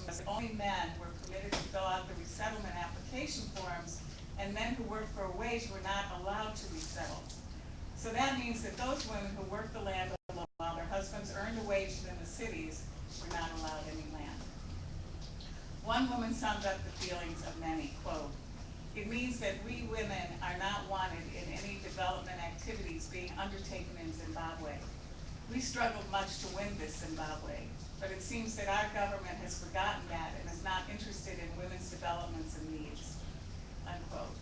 was only men were permitted to fill out the resettlement application forms, and men who worked for a wage were not allowed to resettle. So that means that those women who worked the land alone while their husbands earned a wage in the cities were not allowed any land. One woman summed up the feelings of many, quote, "It means that we women are not wanted in any development activities being undertaken in Zimbabwe. We struggled much to win this Zimbabwe, but it seems that our government has forgotten that and is not interested in women's developments and needs," unquote.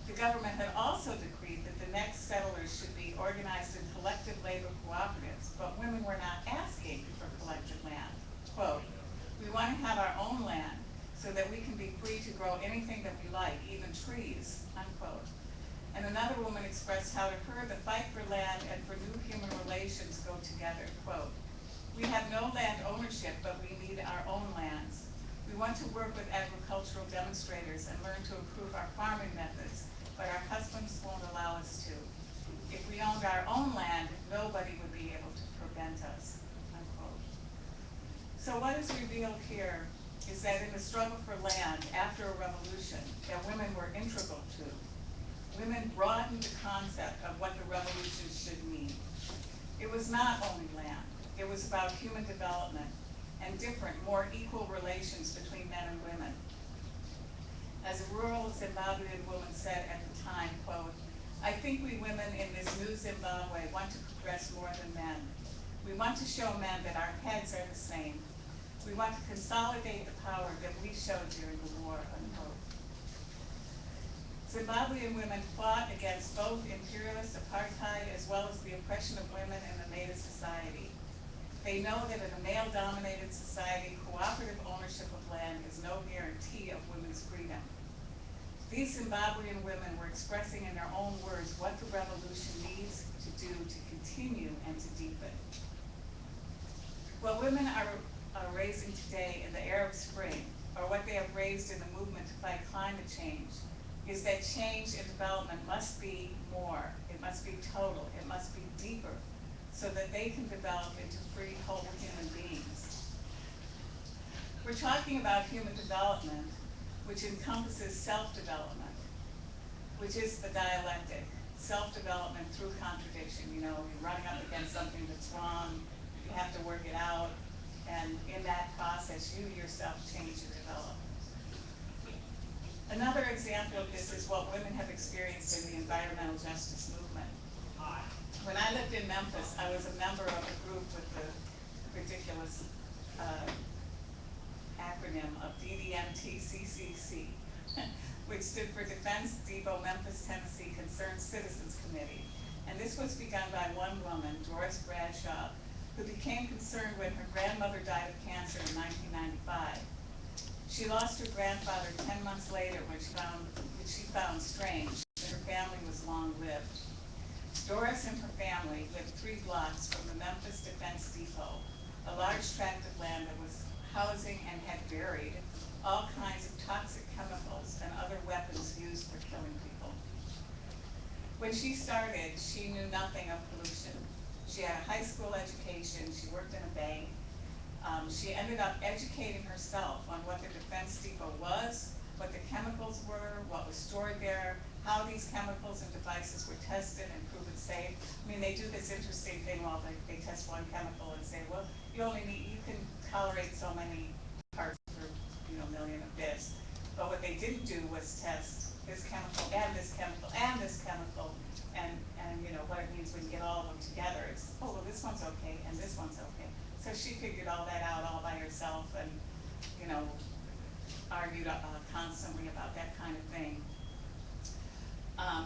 The government had also decreed that the next settlers should be organized in collective labor cooperatives, but women were not asking for collective land. Quote, "We want to have our own land so that we can be free to grow anything that we like, even trees," unquote. And another woman expressed how to her the fight for land and for new human relations go together. Quote, "We have no land ownership, but we need our own lands. We want to work with agricultural demonstrators and learn to improve our farming methods, but our husbands won't allow us to. If we owned our own land, nobody would be able to prevent us," unquote. So what is revealed here is that in the struggle for land after a revolution that women were integral to, women broadened the concept of what the revolution should mean. It was not only land. It was about human development and different, more equal relations between men and women. As a rural Zimbabwean woman said at the time, quote, "I think we women in this new Zimbabwe want to progress more than men. We want to show men that our heads are the same. We want to consolidate the power that we showed during the war," unquote. Zimbabwean women fought against both imperialist apartheid as well as the oppression of women in the native society. They know that in a male-dominated society, cooperative ownership of land is no guarantee of women's freedom. These Zimbabwean women were expressing in their own words what the revolution needs to do to continue and to deepen. What women are raising today in the Arab Spring, or what they have raised in the movement to fight climate change, is that change and development must be more, it must be total, it must be deeper, so that they can develop into free, whole human beings. We're talking about human development, which encompasses self-development, which is the dialectic, self-development through contradiction. You know, you're running up against something that's wrong, you have to work it out, and in that process, you yourself change and develop. Another example of this is what women have experienced in the environmental justice movement. When I lived in Memphis, I was a member of a group with the ridiculous acronym of DDMTCCC, which stood for Defense Depot Memphis, Tennessee Concerned Citizens Committee. And this was begun by one woman, Doris Bradshaw, who became concerned when her grandmother died of cancer in 1995. She lost her grandfather 10 months later, which she found strange, and her family was long-lived. Doris and her family lived 3 blocks from the Memphis Defense Depot, a large tract of land that was housing and had buried all kinds of toxic chemicals and other weapons used for killing people. When she started, she knew nothing of pollution. She had a high school education, she worked in a bank. She ended up educating herself on what the Defense Depot was, what the chemicals were, what was stored there, how these chemicals and devices were tested and proven safe. I mean, they do this interesting thing while they test one chemical and say, well, you can tolerate so many parts per million of this. But what they didn't do was test this chemical and this chemical and this chemical, and what it means when you get all of them together. It's, oh, well, this one's okay and this one's okay. So she figured all that out all by herself and, argued constantly about that kind of thing.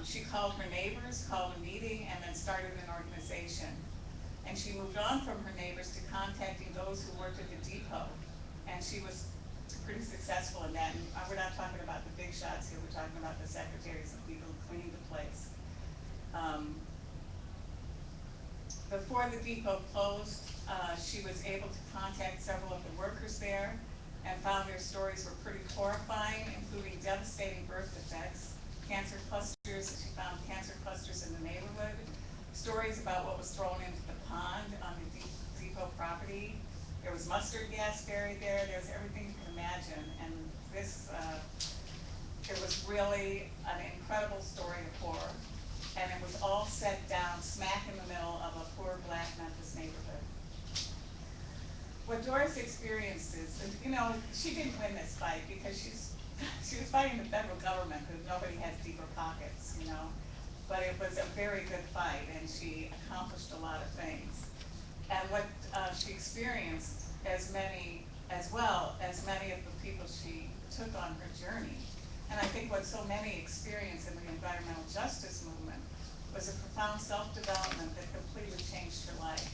She called her neighbors, called a meeting, and then started an organization. And she moved on from her neighbors to contacting those who worked at the depot. And she was pretty successful in that. And we're not talking about the big shots here, we're talking about the secretaries and people who cleaned the place. Before the depot closed, she was able to contact several of the workers there and found their stories were pretty horrifying, including devastating birth defects, cancer clusters. She found cancer clusters in the neighborhood, stories about what was thrown into the pond on the depot property, There was mustard gas buried there. There was everything you can imagine. And this, it was really an incredible story of horror. And it was all set down smack in the middle of a poor black Memphis neighborhood. What Doris experienced is, and, you know, she didn't win this fight because she was fighting the federal government because nobody has deeper pockets, you know. But it was a very good fight, and she accomplished a lot of things. And what she experienced, as well as many of the people she took on her journey, and I think what so many experience in the environmental justice movement, was a profound self-development that completely changed her life.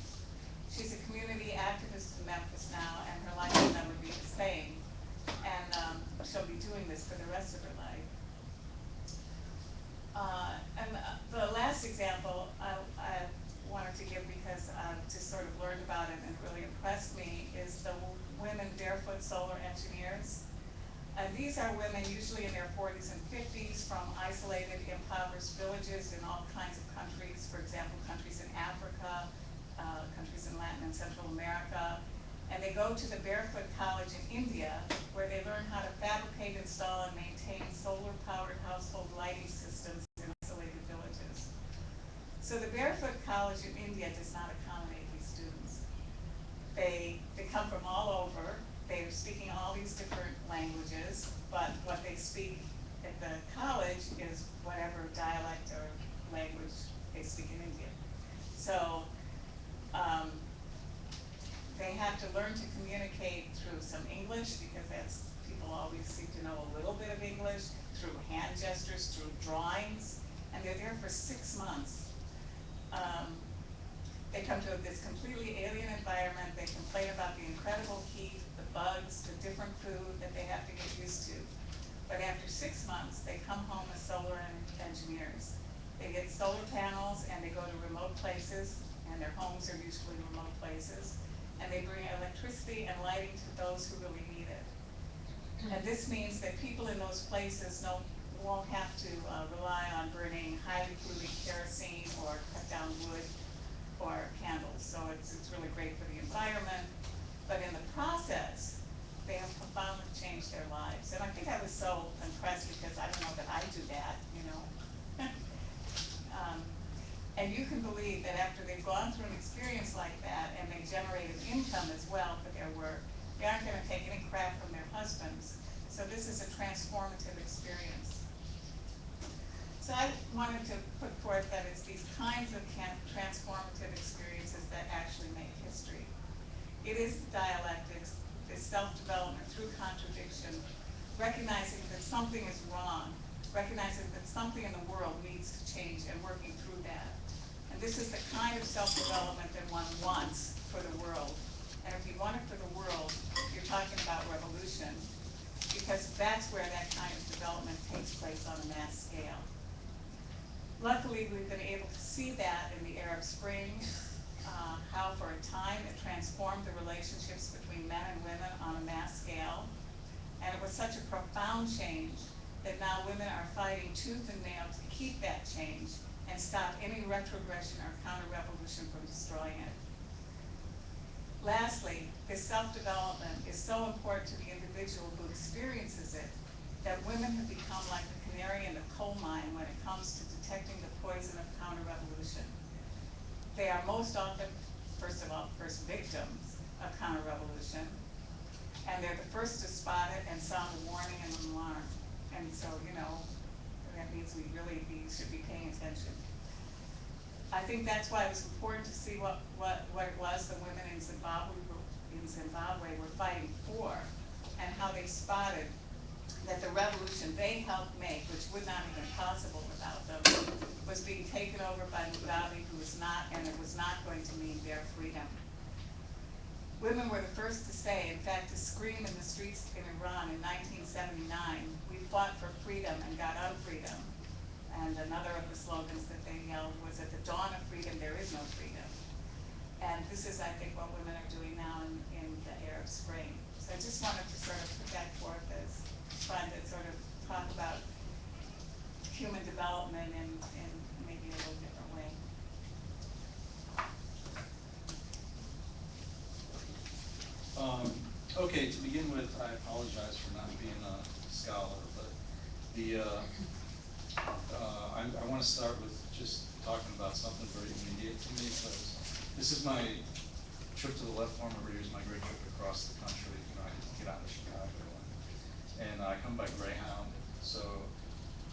She's a community activist in Memphis now, and her life will never be the same. And she'll be doing this for the rest of her life. And the last example I wanted to give, because I just sort of learned about it and it really impressed me, is the women barefoot solar engineers. And these are women usually in their 40s and 50s from isolated, impoverished villages in all kinds of countries, for example, countries in Africa, countries in Latin and Central America. And they go to the Barefoot College in India, where they learn how to fabricate, install, and maintain solar-powered household lighting systems in isolated villages. So the Barefoot College in India does not accommodate these students. They come from all over. They're speaking all these different languages, but what they speak at the college is whatever dialect or language they speak in India. So they have to learn to communicate through some English, because people always seem to know a little bit of English, through hand gestures, through drawings, and they're there for 6 months. They come to this completely alien environment. They complain about the incredible heat, the bugs, the different food that they have to get used to. But after 6 months, they come home as solar engineers. They get solar panels and they go to remote places, and their homes are usually remote places, and they bring electricity and lighting to those who really need it. And this means that people in those places won't have to rely on burning highly polluting kerosene or cut down wood or candles. So it's really great for the environment. But in the process, they have profoundly changed their lives. And I think I was so impressed, because I don't know that I do that, you know. And you can believe that after they've gone through an experience like that, and they generated income as well for their work, they aren't going to take any crap from their husbands. So this is a transformative experience. So I wanted to put forth that it's these kinds of transformative experiences that actually make history. It is dialectics, this self-development through contradiction, recognizing that something is wrong, recognizing that something in the world needs to change, and working through that. And this is the kind of self-development that one wants for the world. And if you want it for the world, you're talking about revolution, because that's where that kind of development takes place on a mass scale. Luckily, we've been able to see that in the Arab Spring, how for a time it transformed the relationships between men and women on a mass scale. And it was such a profound change that now women are fighting tooth and nail to keep that change and stop any retrogression or counter-revolution from destroying it. Lastly, this self-development is so important to the individual who experiences it, that women have become like the canary in the coal mine when it comes to detecting the poison of counter-revolution. They are most often, first victims of counter-revolution, and they're the first to spot it and sound a warning and an alarm. And so, you know, that means we really should be paying attention. I think that's why it was important to see what it was the women in Zimbabwe were fighting for, and how they spotted that the revolution they helped make, which would not have been possible without them, was being taken over by Mugabe, who was not, and it was not going to mean their freedom. Women were the first to say, in fact, to scream in the streets in Iran in 1979, "We fought for freedom and got unfreedom." And another of the slogans that they yelled was, "At the dawn of freedom, there is no freedom." And this is, I think, what women are doing now in the Arab Spring. So I just wanted to sort of put that forth as trying to sort of talk about human development in maybe a little different way. begin with, I apologize for not being a scholar, but the I want to start with just talking about something very immediate to me, because this is my trip to the left farm every year is my great trip across the country. You know, I get out of Chicago and I come by Greyhound. So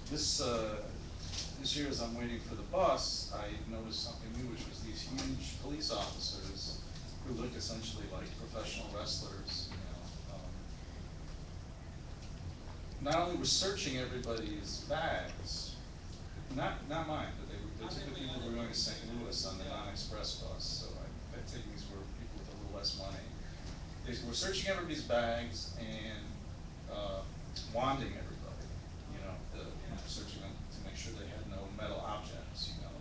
this this year, as I'm waiting for the bus, I noticed something new, which was these huge police officers who looked essentially like professional wrestlers. You know, not only were searching everybody's bags, not mine, but they took the people who were going to St. Louis on the non-express bus. So I'm taking these were people with a little less money. They were searching everybody's bags and wanding everybody. You know, searching them to make sure they had no metal objects. You know,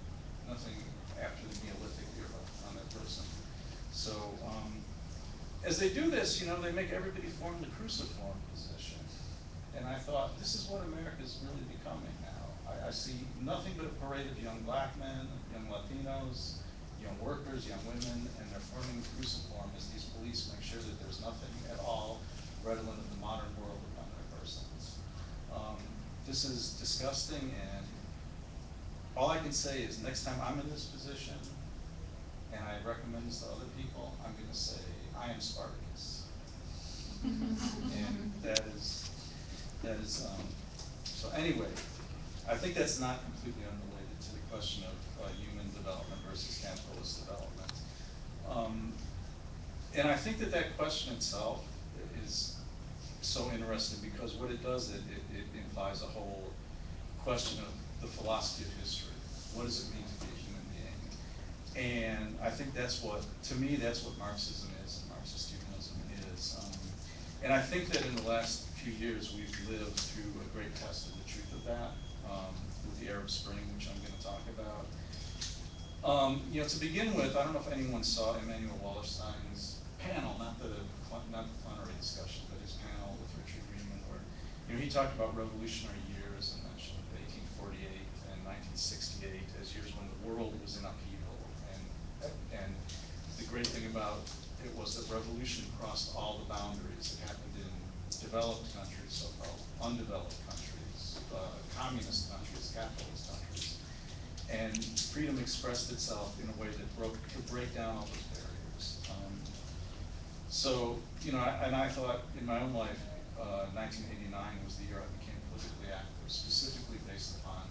nothing after the Neolithic era on that person. So as they do this, you know, they make everybody form the cruciform position. And I thought, this is what America's really becoming now. I see nothing but a parade of young black men, young Latinos, young workers, young women, and they're forming the cruciform as these police make sure that there's nothing at all redolent of the modern world upon their persons. This is disgusting, and all I can say is next time I'm in this position, and I recommend this to other people, I'm going to say, I am Spartacus. And that is so anyway, I think that's not completely unrelated to the question of human development versus capitalist development. Um, and I think that that question itself is so interesting, because what it does, it implies a whole question of the philosophy of history. What does it mean to be a human being? And I think that's what, to me, that's what Marxism is and Marxist-Humanism is. And I think that in the last few years, we've lived through a great test of the truth of that, with the Arab Spring, which I'm going to talk about. You know, to begin with, I don't know if anyone saw Emmanuel Wallerstein's panel, not the plenary discussion, but his panel with Richard Greenman, where, you know, he talked about revolutionary years and mentioned 1848 and 1968 as years when the world was in upheaval, and the great thing about it was that revolution crossed all the boundaries. It happened in developed countries, so-called undeveloped countries, communist countries, capitalist countries. And freedom expressed itself in a way that could break down all those barriers. So, you know, and I thought in my own life, 1989 was the year I became politically active, specifically based upon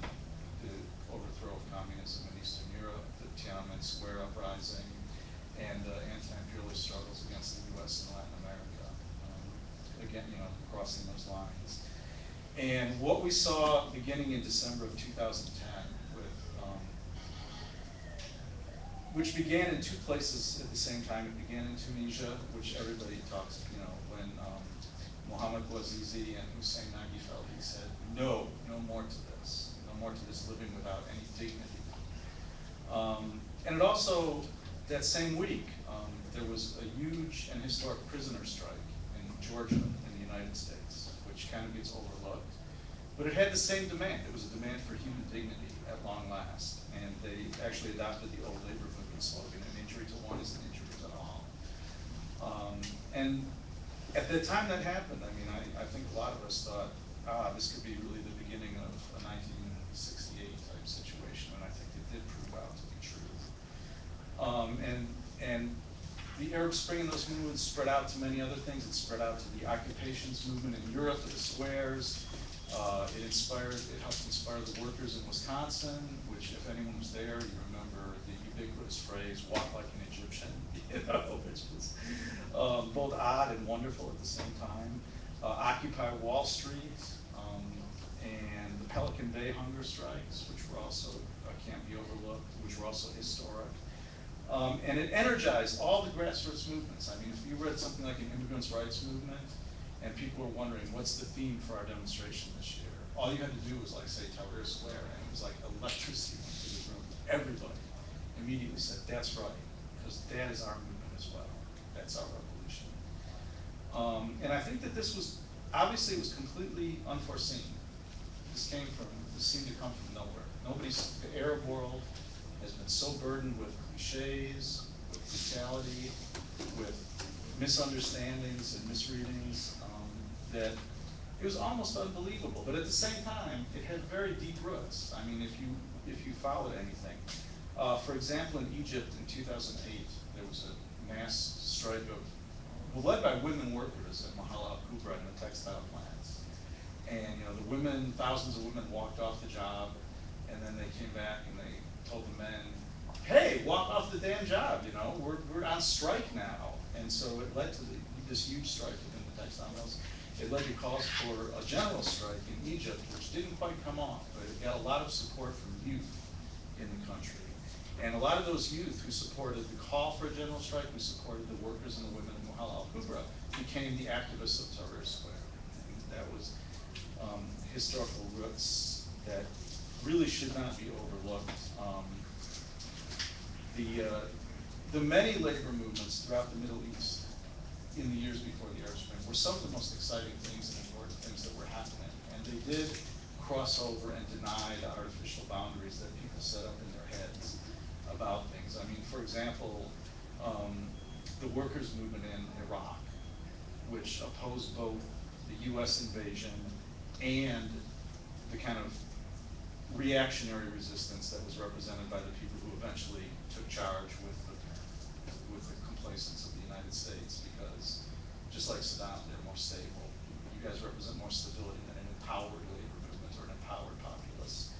the overthrow of communism in Eastern Europe, the Tiananmen Square uprising, and anti-imperialist struggles against the U.S. and Latin America. Again, you know, crossing those lines. And what we saw beginning in December of 2010 with, which began in two places at the same time. It began in Tunisia, which everybody talks, you know, when Mohamed Bouazizi and Hussein Nagifeli said, no, no more to this, no more to this living without any dignity. And it also, that same week, there was a huge and historic prisoner strike in Georgia in the United States, which kind of gets overlooked. But it had the same demand. It was a demand for human dignity at long last. And they actually adopted the old labor movement slogan, an injury to one is an injury to all. And at the time that happened, I mean, I think a lot of us thought, this could be really the beginning of a 1968 type situation, and I think it did prove out to be true. And the Arab Spring and those movements spread out to many other things. It spread out to the occupations movement in Europe, to the squares. It helped inspire the workers in Wisconsin, which, if anyone was there, you remember the ubiquitous phrase, walk like an Egyptian, you know, which was both odd and wonderful at the same time. Occupy Wall Street, and the Pelican Bay hunger strikes, which were also, can't be overlooked, which were also historic. And it energized all the grassroots movements. I mean, if you read something like an immigrants' rights movement, and people were wondering, what's the theme for our demonstration this year? All you had to do was, like, say Tahrir Square, and it was like electricity went through the room. Everybody immediately said, that's right, because that is our movement as well. That's our revolution. And I think that obviously it was completely unforeseen. This seemed to come from nowhere. The Arab world has been so burdened with cliches, with brutality, with misunderstandings and misreadings that it was almost unbelievable. But at the same time, it had very deep roots. I mean, if you followed anything, for example, in Egypt in 2008, there was a mass strike led by women workers at Mahala al Kubra in the textile plants. And the women, thousands of women walked off the job, and then they came back and they told the men, "Hey, walk off the damn job! We're on strike now." And so it led to this huge strike within the textile mills. It led to calls for a general strike in Egypt, which didn't quite come off, but it got a lot of support from youth in the country. And a lot of those youth who supported the call for a general strike, who supported the workers and the women of Muhalla al-Kubra, became the activists of Tahrir Square. And that was historical roots that really should not be overlooked. The, uh, the many labor movements throughout the Middle East in the years before the Arab Spring were some of the most exciting things and important things that were happening. And they did cross over and deny the artificial boundaries that people set up in their heads about things. I mean, for example, the workers' movement in Iraq, which opposed both the US invasion and the kind of reactionary resistance that was represented by the people who eventually took charge with the complacence of the United States, because just like Saddam, they're more stable. You guys represent more stability than an empowered labor movement or an empowered populace.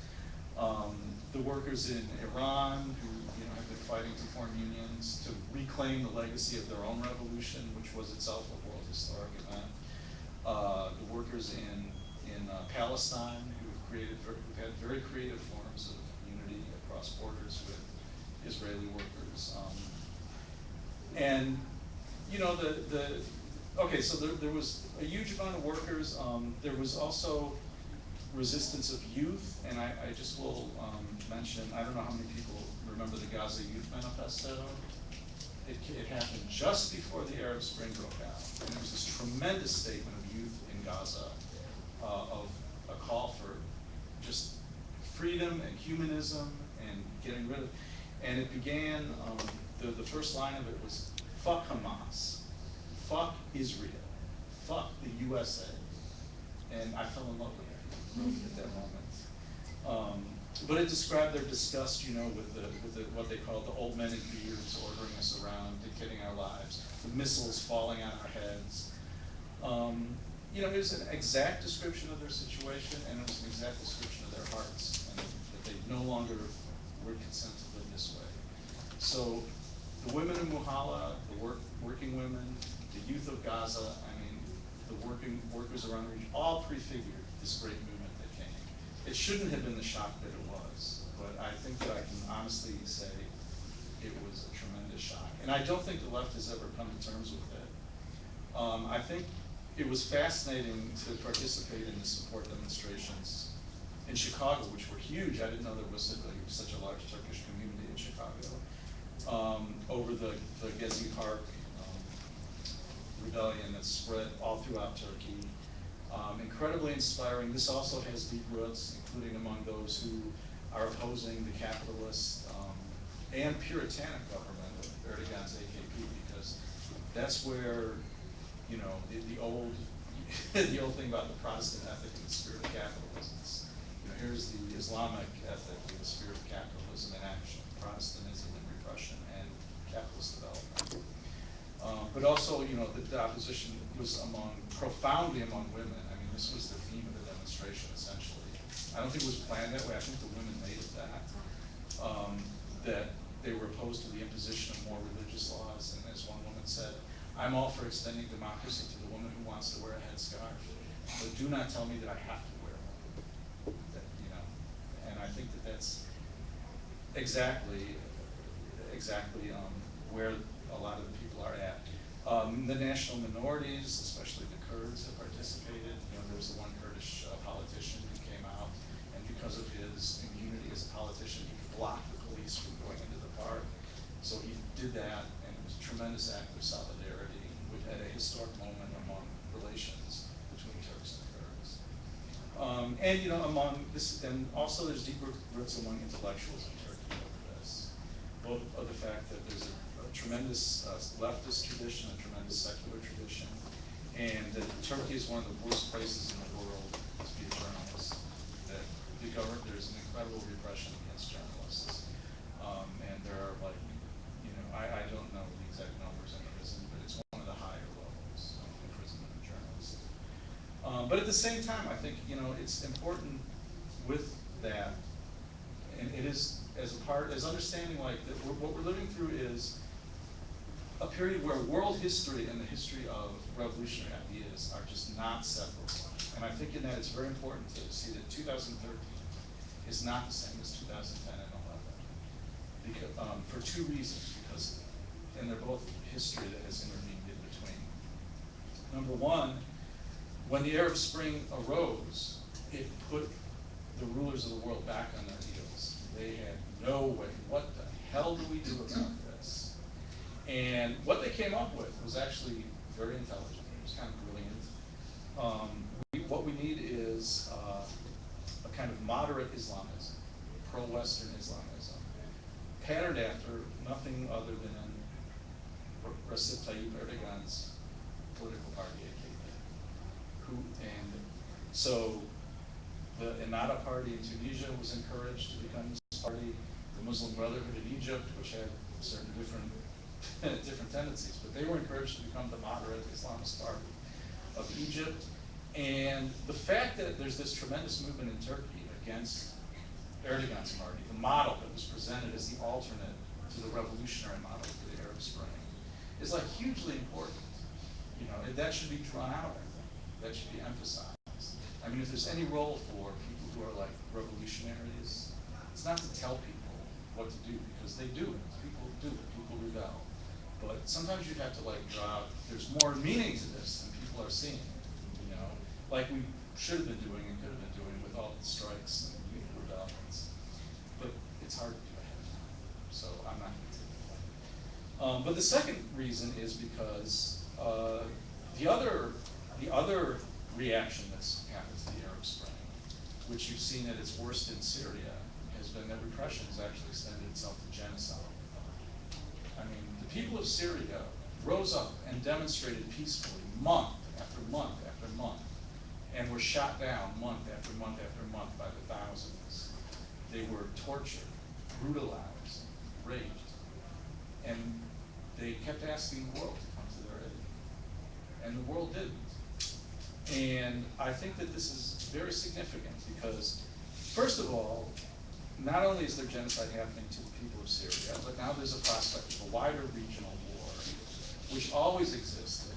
The workers in Iran who have been fighting to form unions to reclaim the legacy of their own revolution, which was itself a world historic event. The workers in Palestine who've had very creative forms of unity across borders with Israeli workers. And okay, so there was a huge amount of workers. There was also resistance of youth, and I just will mention, I don't know how many people remember the Gaza Youth Manifesto. It happened just before the Arab Spring broke out, and it was this tremendous statement of youth in Gaza, of a call for just freedom and humanism and getting rid of, and it began, the first line of it was, "Fuck Hamas, fuck Israel, fuck the USA." And I fell in love with that, really, at that moment. But it described their disgust, with what they called the old men in beards ordering us around, dictating our lives, the missiles falling on our heads. It was an exact description of their situation, and it was an exact description of their hearts, and that they no longer would consent to live this way. So the women of Muhalla, the working women, the youth of Gaza, I mean, the workers around the region, all prefigured this great movement that came. It shouldn't have been the shock that it was, but I think that I can honestly say it was a tremendous shock. And I don't think the left has ever come to terms with it. I think it was fascinating to participate in the support demonstrations in Chicago, which were huge. I didn't know there was such a large Turkish community in Chicago, over the Gezi Park rebellion that spread all throughout Turkey. Incredibly inspiring. This also has deep roots, including among those who are opposing the capitalist and puritanic government of Erdogan's AKP, because that's where, the old the old thing about the Protestant ethic and the spirit of capitalism. Here's the Islamic ethic with the spirit of capitalism in action, Protestantism and repression and capitalist development. But also, the opposition was profoundly among women. I mean, this was the theme of the demonstration, essentially. I don't think it was planned that way. I think the women made it that. That they were opposed to the imposition of more religious laws, and as one woman said, "I'm all for extending democracy to the woman who wants to wear a headscarf, but do not tell me that I have to wear one." And I think that that's exactly where a lot of the people are at. The national minorities, especially the Kurds, have participated. There was the one Kurdish politician who came out, and because of his immunity as a politician, he could block the police from going into the park. So he did that, and it was a tremendous act of solidarity at a historic moment among relations between Turks and Kurds. Among this, and also there's deep roots among intellectuals in Turkey over this, both of the fact that there's a tremendous leftist tradition, a tremendous secular tradition, and that Turkey is one of the worst places in the world to be a journalist. That there's an incredible repression against journalists, and there are like, I don't know the exact numbers in prison, but it's one of the higher levels of imprisonment of journalists. But at the same time, I think it's important with that, and it is as understanding like that. What we're living through is a period where world history and the history of revolutionary ideas are just not separable. And I think in that it's very important to see that 2013 is not the same as 2010 and 11, because, for two reasons. Because, and they're both history that has intervened in between. Number one, when the Arab Spring arose, it put the rulers of the world back on their heels. They had no way. What the hell do we do about this? And what they came up with was actually very intelligent. It was kind of brilliant. What we need is a kind of moderate Islamism, pro-Western Islamism, patterned after nothing other than Recep Tayyip Erdogan's political party, AKP. So the Ennahda party in Tunisia was encouraged to become this party. The Muslim Brotherhood in Egypt, which had certain different tendencies, but they were encouraged to become the moderate Islamist party of Egypt. And the fact that there's this tremendous movement in Turkey against Erdogan's party, the model that was presented as the alternate to the revolutionary model for the Arab Spring, is like hugely important. That should be drawn out, I think. That should be emphasized. I mean, if there's any role for people who are like revolutionaries, it's not to tell people what to do, because they do it. People do it. People rebel. But sometimes you have to like draw out, there's more meaning to this than people are seeing, like we should have been doing and could have been doing with all the strikes and youth rebellions. But it's hard to do ahead of time, so I'm not going to take the blame. But the second reason is because the other reaction that's happened to the Arab Spring, which you've seen at its worst in Syria, has been that repression has actually extended itself to genocide. I mean, the people of Syria rose up and demonstrated peacefully month after month after month, and were shot down month after month after month by the thousands. They were tortured, brutalized, raped, and they kept asking the world to come to their aid. And the world didn't. And I think that this is very significant because, first of all, not only is there genocide happening to the people of Syria, but now there's a prospect of a wider regional war, which always existed.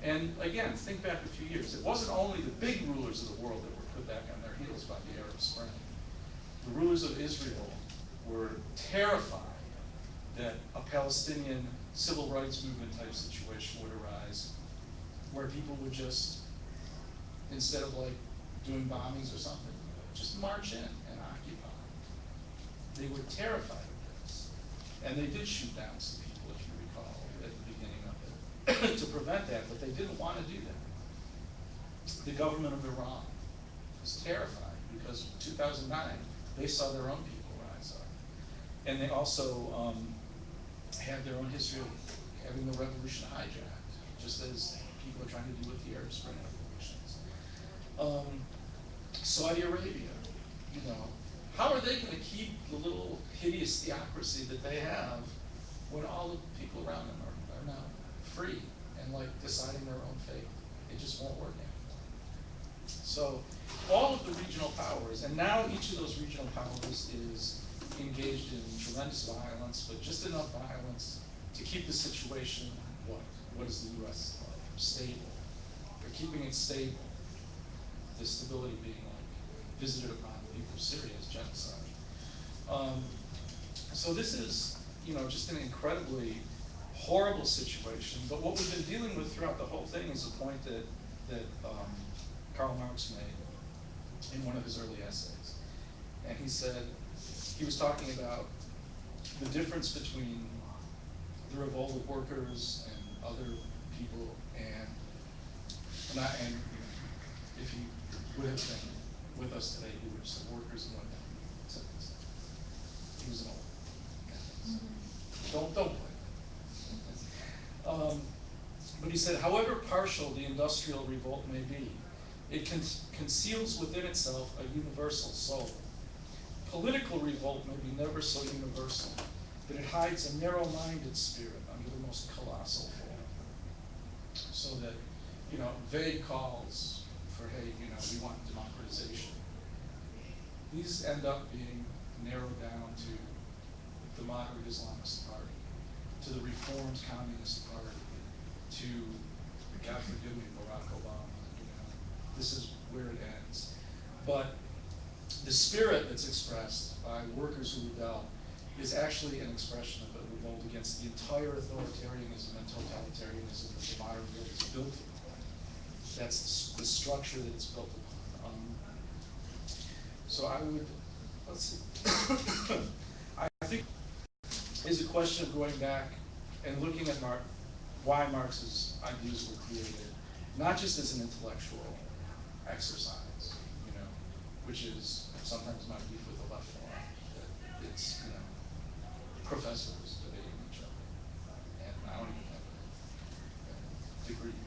And again, think back a few years. It wasn't only the big rulers of the world that were put back on their heels by the Arab Spring. The rulers of Israel were terrified that a Palestinian civil rights movement type situation would arise, where people would just, instead of like doing bombings or something, just march in and occupy. They were terrified of this. And they did shoot down some people, if you recall, at the beginning of it, to prevent that, but they didn't want to do that. The government of Iran was terrified because in 2009, they saw their own people rise up. And they also had their own history of having the revolution hijacked, just as people are trying to do with the Arab Spring revolutions. Saudi Arabia, how are they going to keep the little hideous theocracy that they have when all the people around them are now free and like deciding their own fate? It just won't work anymore. So all of the regional powers, and now each of those regional powers is engaged in tremendous violence, but just enough violence to keep the situation, what is the US like? Stable. They're keeping it stable. The stability being like visited upon the people of Syria as genocide. So this is, just an incredibly horrible situation. But what we've been dealing with throughout the whole thing is a point that Karl Marx made in one of his early essays. And he said, he was talking about the difference between the revolt of workers and other people, and if he would have been with us today, he would have said workers and women, except he was an old guy. So don't blame him. Um, but he said, however partial the industrial revolt may be, it conceals within itself a universal soul. Political revolt may be never so universal, but it hides a narrow-minded spirit under the most colossal form. So that, vague calls for, hey, we want democratization. These end up being narrowed down to the moderate Islamist party, to the Reformed Communist Party, to, God forgive me, Barack Obama. This is where it ends. But the spirit that's expressed by workers who rebel is actually an expression of a revolt against the entire authoritarianism and totalitarianism that the modern world is built upon. That's the structure that it's built upon. So I would, let's see, I think is a question of going back and looking at why Marx's ideas were created, not just as an intellectual exercise, which is sometimes my beef with the left form, that it's, professors debating each other. And I don't even have a degree,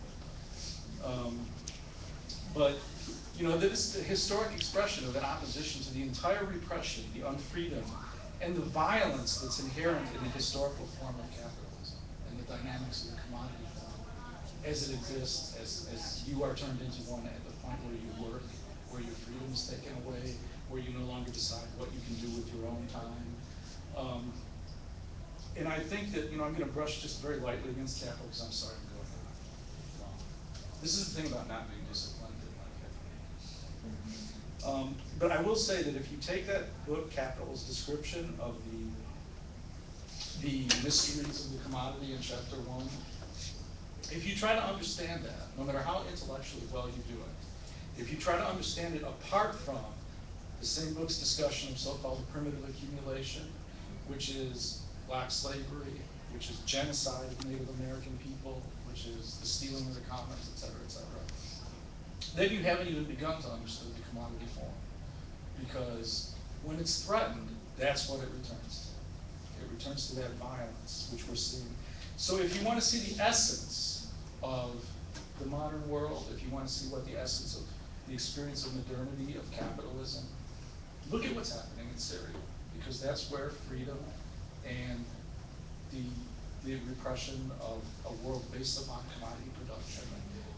but that is the historic expression of an opposition to the entire repression, the unfreedom, and the violence that's inherent in the historical form of capitalism and the dynamics of the commodity form as it exists, as you are turned into one at the point where you work, where your freedom is taken away, where you no longer decide what you can do with your own time. And I think that, I'm going to brush just very lightly against capital because I'm sorry I'm going long. This is the thing about not being disciplined in life, I think. But I will say that if you take that book, Capital's description of the mysteries of the commodity in chapter 1, if you try to understand that, no matter how intellectually well you do it, if you try to understand it apart from the same book's discussion of so-called primitive accumulation, which is black slavery, which is genocide of Native American people, which is the stealing of the commons, et cetera, then you haven't even begun to understand the commodity form. Because when it's threatened, that's what it returns to. It returns to that violence, which we're seeing. So if you want to see the essence of the modern world, if you want to see what the essence of the experience of modernity, of capitalism, look at what's happening in Syria, because that's where freedom and the repression of a world based upon commodity production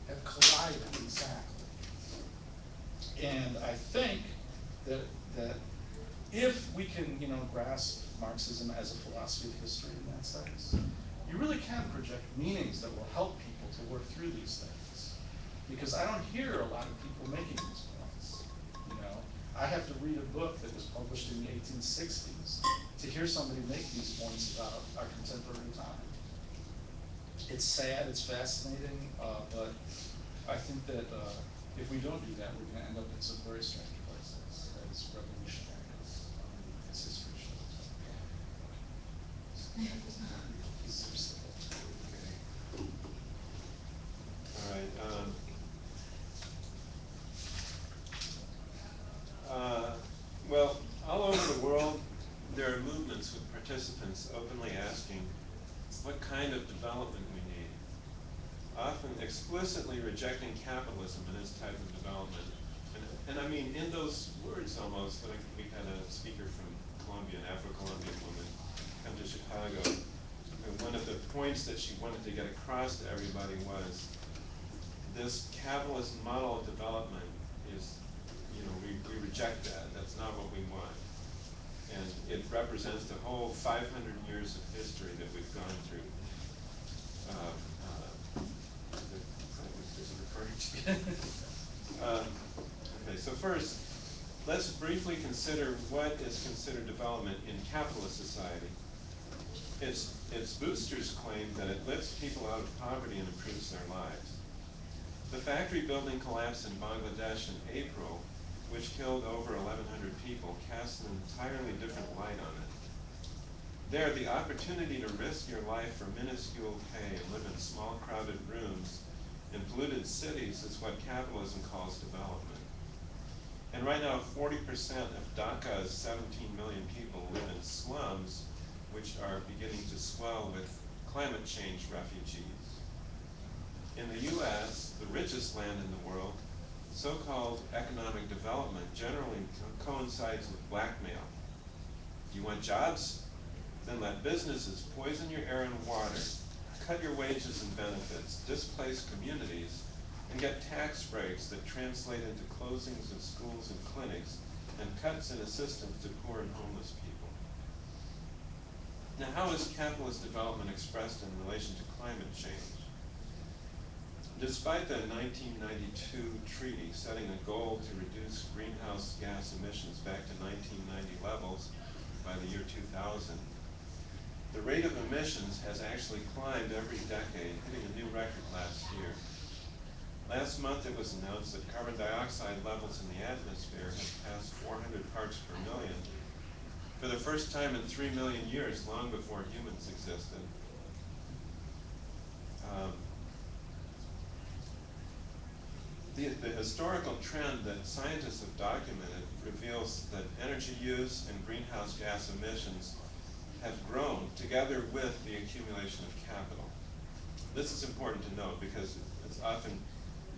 have collided exactly. And I think that if we can, grasp Marxism as a philosophy of history in that sense, you really can project meanings that will help people to work through these things. Because I don't hear a lot of people making these points. I have to read a book that was published in the 1860s to hear somebody make these points about our contemporary time. It's sad, it's fascinating, but I think that if we don't do that, we're going to end up in some very strange places as revolutionaries, as history shows. Okay. Seriously. Okay. All right. Well, all over the world, there are movements with participants openly asking what kind of development we need, often explicitly rejecting capitalism and its type of development. And I mean, in those words almost, like we had a speaker from Colombia, an Afro-Colombian woman, come to Chicago, and one of the points that she wanted to get across to everybody was this capitalist model of development is, we reject that. That's not what we want. And it represents the whole 500 years of history that we've gone through. Is it recording? Okay, so first, let's briefly consider what is considered development in capitalist society. Its boosters claim that it lifts people out of poverty and improves their lives. The factory building collapse in Bangladesh in April, which killed over 1,100 people, casts an entirely different light on it. There, the opportunity to risk your life for minuscule pay and live in small, crowded rooms in polluted cities is what capitalism calls development. And right now, 40% of Dhaka's 17 million people live in slums, which are beginning to swell with climate change refugees. In the US, the richest land in the world, so-called economic development generally coincides with blackmail. Do you want jobs? Then let businesses poison your air and water, cut your wages and benefits, displace communities, and get tax breaks that translate into closings of schools and clinics and cuts in assistance to poor and homeless people. Now, how is capitalist development expressed in relation to climate change? Despite the 1992 treaty setting a goal to reduce greenhouse gas emissions back to 1990 levels by the year 2000, the rate of emissions has actually climbed every decade, hitting a new record last year. Last month it was announced that carbon dioxide levels in the atmosphere have passed 400 parts per million for the first time in 3 million years, long before humans existed. Um, the historical trend that scientists have documented reveals that energy use and greenhouse gas emissions have grown together with the accumulation of capital. This is important to note because it's often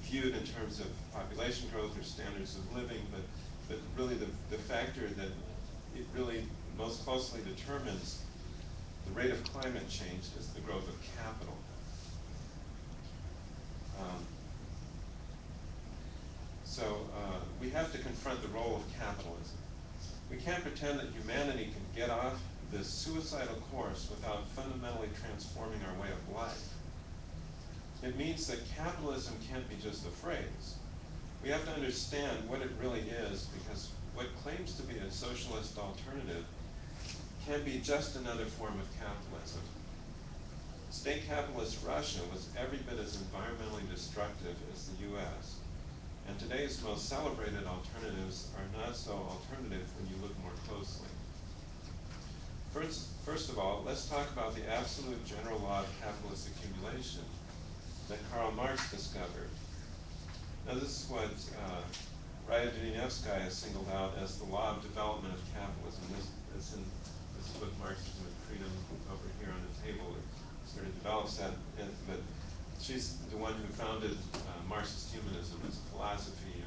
viewed in terms of population growth or standards of living, but really the factor that it really most closely determines the rate of climate change is the growth of capital. Um, we have to confront the role of capitalism. We can't pretend that humanity can get off this suicidal course without fundamentally transforming our way of life. It means that capitalism can't be just a phrase. We have to understand what it really is, because what claims to be a socialist alternative can be just another form of capitalism. State capitalist Russia was every bit as environmentally destructive as the US. And today's most celebrated alternatives are not so alternative when you look more closely. First of all, let's talk about the absolute general law of capitalist accumulation that Karl Marx discovered. Now, this is what Raya Dunievskaya singled out as the law of development of capitalism. This is what Marxism and Freedom over here on the table. It sort of develops that, but she's the one who founded Marxist-Humanism as a philosophy,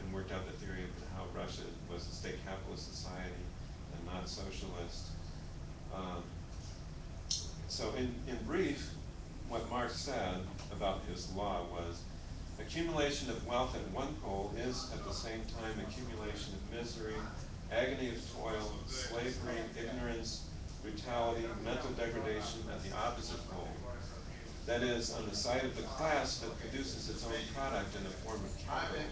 and worked out the theory of how Russia was a state capitalist society and not socialist. So in brief, what Marx said about his law was, accumulation of wealth at one pole is at the same time accumulation of misery, agony of toil, slavery, ignorance, brutality, mental degradation at the opposite pole. That is, on the side of the class that produces its own product in the form of capital.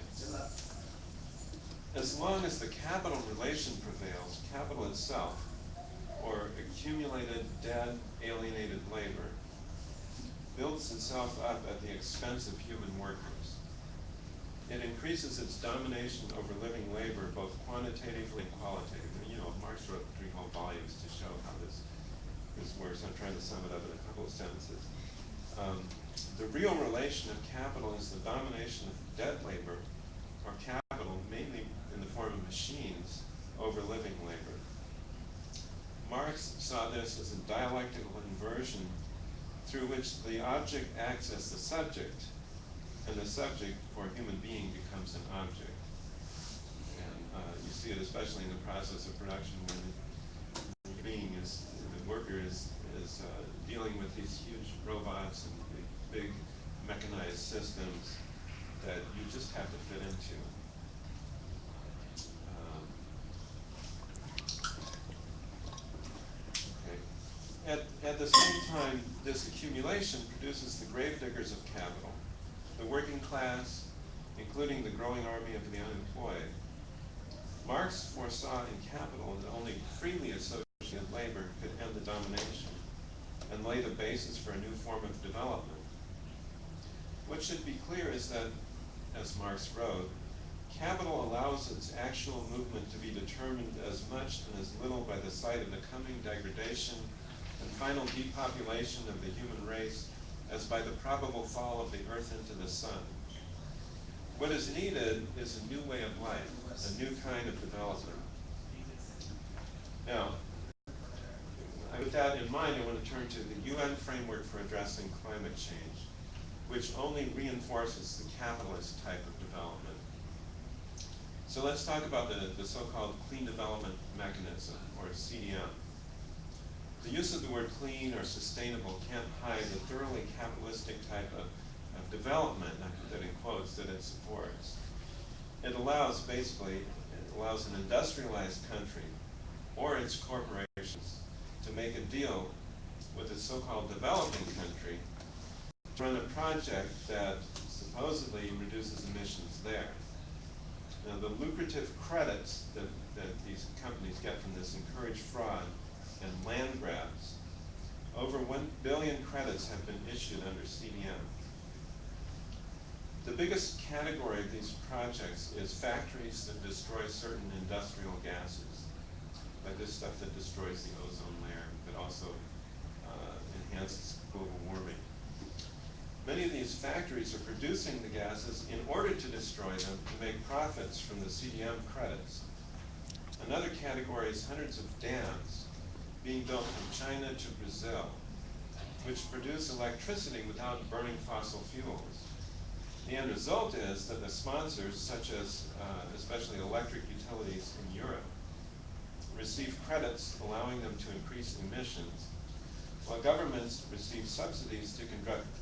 As long as the capital relation prevails, capital itself, or accumulated, dead, alienated labor, builds itself up at the expense of human workers. It increases its domination over living labor, both quantitatively and qualitatively. You know, Marx wrote 3 whole volumes to show how this works. I'm trying to sum it up in a couple of sentences. The real relation of capital is the domination of dead labor, or capital, mainly in the form of machines, over living labor. Marx saw this as a dialectical inversion through which the object acts as the subject, and the subject, or human being, becomes an object. And you see it especially in the process of production, when the worker is dealing with these huge robots and big mechanized systems that you just have to fit into. Okay. At the same time, this accumulation produces the gravediggers of capital, the working class, including the growing army of the unemployed. Marx foresaw in Capital that only freely associated labor could end the domination and lay the basis for a new form of development. What should be clear is that, as Marx wrote, capital allows its actual movement to be determined as much and as little by the sight of the coming degradation and final depopulation of the human race as by the probable fall of the earth into the sun. What is needed is a new way of life, a new kind of development. Now, With that in mind, I want to turn to the UN framework for addressing climate change, which only reinforces the capitalist type of development. So let's talk about the so-called Clean Development Mechanism, or CDM. The use of the word clean or sustainable can't hide the thoroughly capitalistic type of development, I put that in quotes, that it supports. It allows, basically, it allows an industrialized country or its corporations to make a deal with a so-called developing country to run a project that supposedly reduces emissions there. Now, the lucrative credits that these companies get from this encourage fraud and land grabs. Over 1 billion credits have been issued under CDM. The biggest category of these projects is factories that destroy certain industrial gases, like this stuff that destroys the ozone layer, but also enhances global warming. Many of these factories are producing the gases in order to destroy them to make profits from the CDM credits. Another category is hundreds of dams being built from China to Brazil, which produce electricity without burning fossil fuels. The end result is that the sponsors, such as especially electric utilities in Europe, receive credits allowing them to increase emissions, while governments receive subsidies to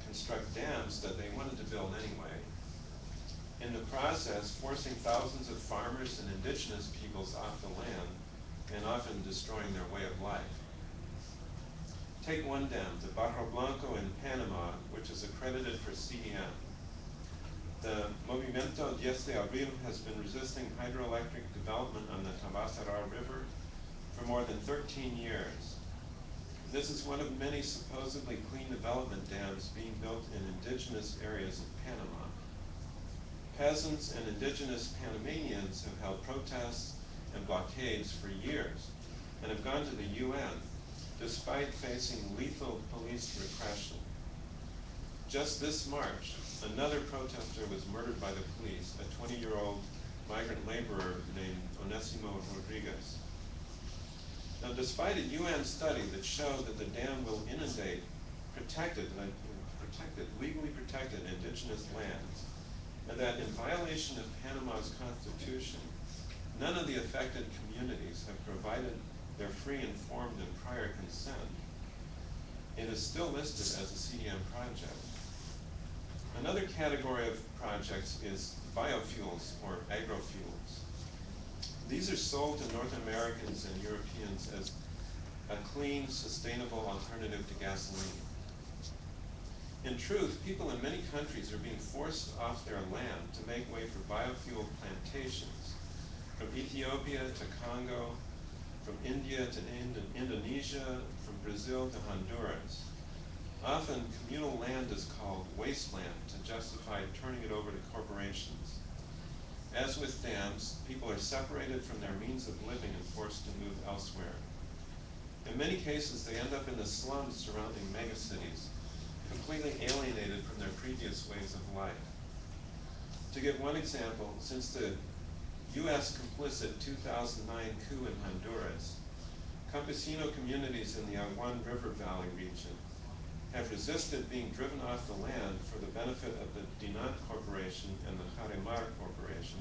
construct dams that they wanted to build anyway, in the process forcing thousands of farmers and indigenous peoples off the land and often destroying their way of life. Take one dam, the Barro Blanco in Panama, which is accredited for CDM. The Movimiento 10 de Abril has been resisting hydroelectric development on the Tabasara River for more than 13 years. This is one of many supposedly clean development dams being built in indigenous areas of Panama. Peasants and indigenous Panamanians have held protests and blockades for years and have gone to the UN despite facing lethal police repression. Just this March, another protester was murdered by the police, a 20-year-old migrant laborer named Onesimo Rodriguez. Now, despite a UN study that showed that the dam will inundate legally protected indigenous lands, and that in violation of Panama's constitution, none of the affected communities have provided their free, informed, and prior consent, it is still listed as a CDM project. Another category of projects is biofuels or agrofuels. These are sold to North Americans and Europeans as a clean, sustainable alternative to gasoline. In truth, people in many countries are being forced off their land to make way for biofuel plantations, from Ethiopia to Congo, from India to Indonesia, from Brazil to Honduras. Often, communal land is called wasteland to justify turning it over to corporations. As with dams, people are separated from their means of living and forced to move elsewhere. In many cases, they end up in the slums surrounding megacities, completely alienated from their previous ways of life. To give one example, since the US complicit 2009 coup in Honduras, campesino communities in the Aguan River Valley region have resisted being driven off the land for the benefit of the Dinant Corporation and the Jaremar Corporation,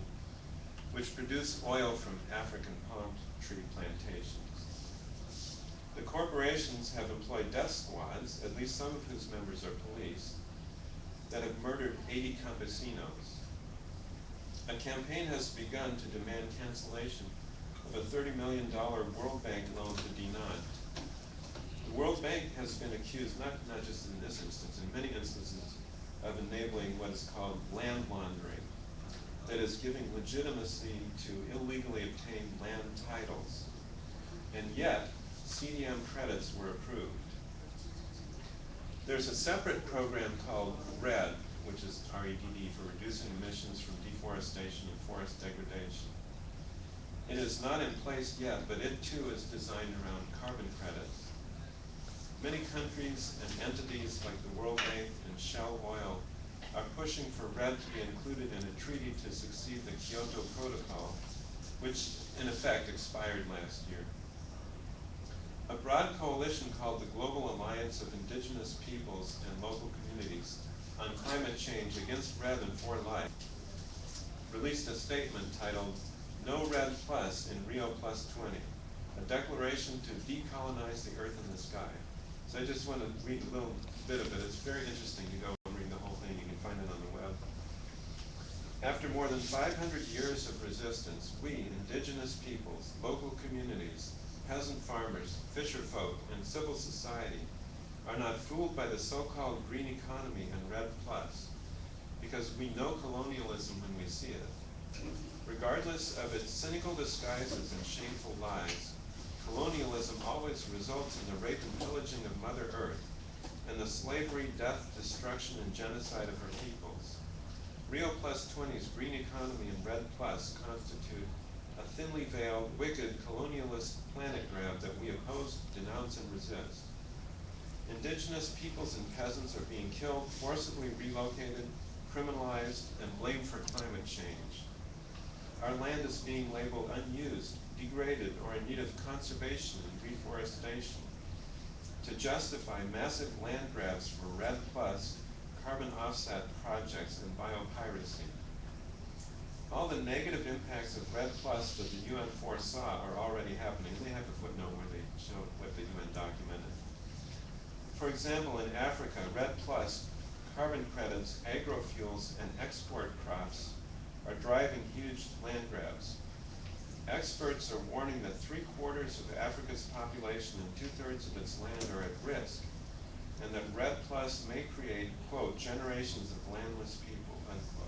which produce oil from African palm tree plantations. The corporations have employed death squads, at least some of whose members are police, that have murdered 80 campesinos. A campaign has begun to demand cancellation of a $30 million World Bank loan to Dinant. The World Bank has been accused, not just in this instance, in many instances, of enabling what is called land laundering, that is, giving legitimacy to illegally obtained land titles. And yet, CDM credits were approved. There's a separate program called RED, which is REDD, for reducing emissions from deforestation and forest degradation. It is not in place yet, but it too is designed around carbon credits. Many countries and entities like the World Bank and Shell Oil are pushing for RED to be included in a treaty to succeed the Kyoto Protocol, which in effect expired last year. A broad coalition called the Global Alliance of Indigenous Peoples and Local Communities on Climate Change Against Red and for Life released a statement titled No Red Plus in Rio Plus 20, a declaration to decolonize the earth and the sky. So I just want to read a little bit of it. It's very interesting to go and read the whole thing. You can find it on the web. After more than 500 years of resistance, we, indigenous peoples, local communities, peasant farmers, fisher folk, and civil society are not fooled by the so-called green economy and Red Plus, because we know colonialism when we see it. Regardless of its cynical disguises and shameful lies, colonialism always results in the rape and pillaging of Mother Earth and the slavery, death, destruction, and genocide of her peoples. Rio Plus 20's green economy and Red Plus constitute a thinly veiled, wicked, colonialist planet grab that we oppose, denounce, and resist. Indigenous peoples and peasants are being killed, forcibly relocated, criminalized, and blamed for climate change. Our land is being labeled unused, degraded, or in need of conservation and reforestation to justify massive land grabs for Red Plus, carbon offset projects, and biopiracy. All the negative impacts of Red Plus that the UN foresaw are already happening. They have a footnote where they show what the UN documented. For example, in Africa, Red Plus, carbon credits, agrofuels, and export crops are driving huge land grabs. Experts are warning that 3/4 of Africa's population and 2/3 of its land are at risk, and that Red Plus may create, quote, generations of landless people, unquote.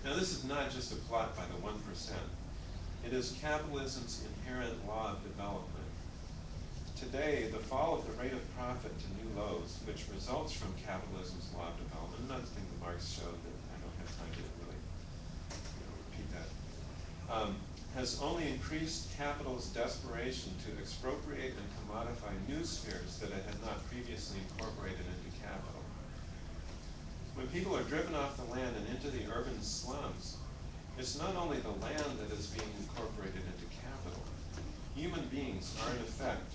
Now, this is not just a plot by the 1%. It is capitalism's inherent law of development. Today, the fall of the rate of profit to new lows, which results from capitalism's law of development, another thing that Marx showed that I don't have time to really repeat that, has only increased capital's desperation to expropriate and commodify new spheres that it had not previously incorporated into capital. When people are driven off the land and into the urban slums, it's not only the land that is being incorporated into capital. Human beings are in effect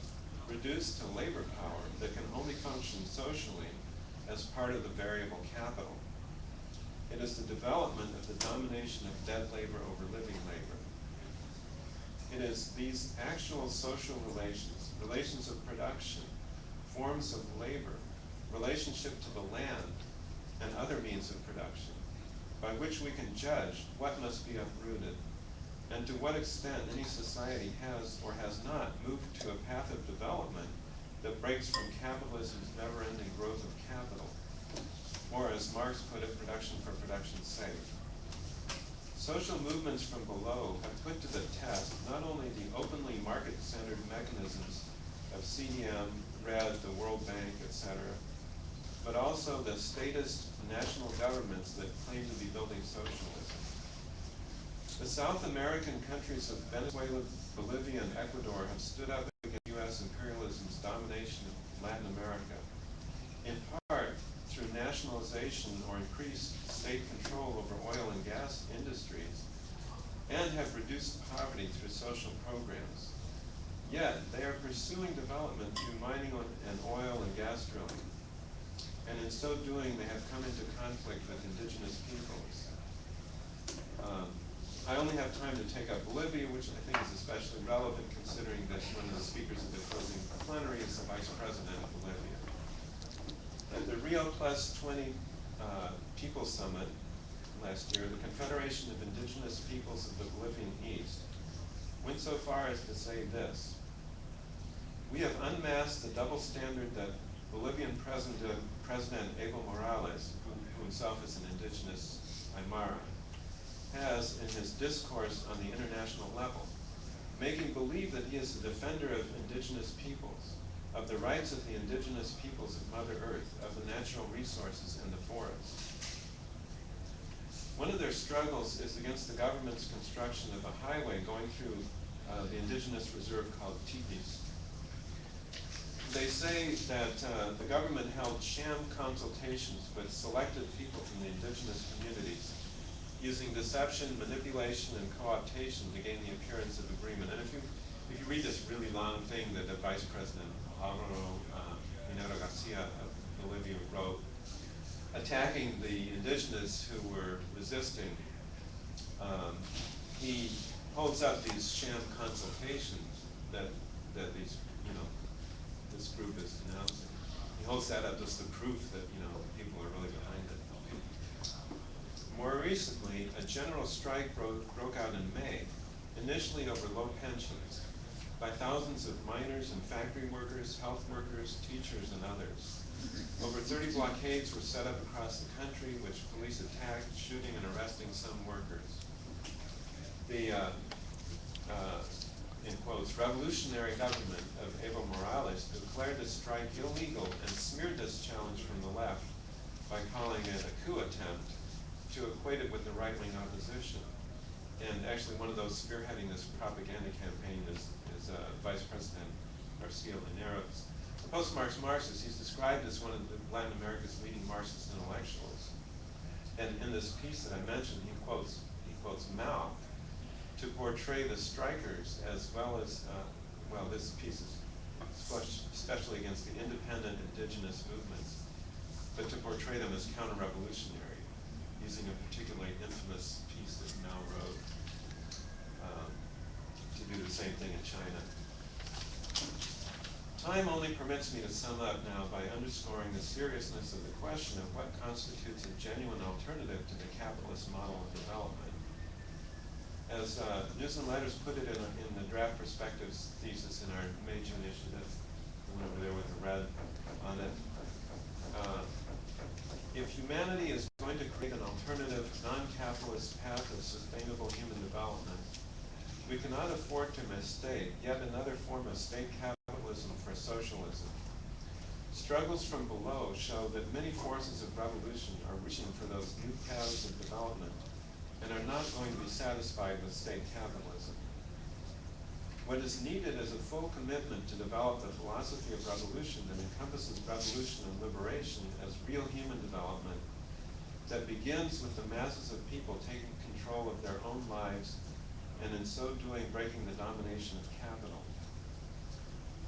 reduced to labor power that can only function socially as part of the variable capital. It is the development of the domination of dead labor over living labor. It is these actual social relations, relations of production, forms of labor, relationship to the land, and other means of production, by which we can judge what must be uprooted, and to what extent any society has or has not moved to a path of development that breaks from capitalism's never-ending growth of capital, or as Marx put it, production for production's sake. Social movements from below have put to the test not only the openly market-centered mechanisms of CDM, RED, the World Bank, etc., but also the statist national governments that claim to be building socialism. The South American countries of Venezuela, Bolivia, and Ecuador have stood up against U.S. imperialism's domination of Latin America, in part through nationalization or increased state control over oil and gas industries, and have reduced poverty through social programs. Yet, they are pursuing development through mining and oil and gas drilling. And in so doing, they have come into conflict with indigenous peoples. I only have time to take up Bolivia, which I think is especially relevant considering that one of the speakers of the closing plenary is the Vice President of Bolivia. At the Rio Plus 20 People Summit last year, the Confederation of Indigenous Peoples of the Bolivian East went so far as to say this: we have unmasked the double standard that Bolivian President Evo Morales, who himself is an indigenous Aymara, has in his discourse on the international level, making believe that he is a defender of indigenous peoples, of the rights of the indigenous peoples of Mother Earth, of the natural resources and the forests. One of their struggles is against the government's construction of a highway going through the indigenous reserve called Tipis. They say that the government held sham consultations with selected people from the indigenous communities, using deception, manipulation, and co-optation to gain the appearance of agreement. And if you if you read this really long thing that the Vice President Alvaro Minero Garcia of Bolivia wrote, attacking the indigenous who were resisting, he holds up these sham consultations that these, you know, this group is denouncing. He holds that up as the proof that, you know, people are really behind it. More recently, a general strike broke out in May, initially over low pensions, by thousands of miners and factory workers, health workers, teachers, and others. Over 30 blockades were set up across the country, which police attacked, shooting and arresting some workers. The, in quotes, revolutionary government of Evo Morales declared the strike illegal and smeared this challenge from the left by calling it a coup attempt to equate it with the right-wing opposition. And actually one of those spearheading this propaganda campaign is Vice President Garcia Linera's. A post-Marx Marxist, he's described as one of Latin America's leading Marxist intellectuals. And in this piece that I mentioned, he quotes Mao to portray the strikers as well as, well, this piece is especially against the independent indigenous movements, but to portray them as counter-revolutionary, using a particularly infamous piece that Mao wrote to do the same thing in China. Time only permits me to sum up now by underscoring the seriousness of the question of what constitutes a genuine alternative to the capitalist model of development. As News and Letters put it in the draft perspectives thesis in our May-June issue, that's the one over there with the red on it. If humanity is going to create an alternative, non-capitalist path of sustainable human development, we cannot afford to mistake yet another form of state capitalism for socialism. Struggles from below show that many forces of revolution are reaching for those new paths of development and are not going to be satisfied with state capitalism. What is needed is a full commitment to develop a philosophy of revolution that encompasses revolution and liberation as real human development that begins with the masses of people taking control of their own lives and in so doing breaking the domination of capital.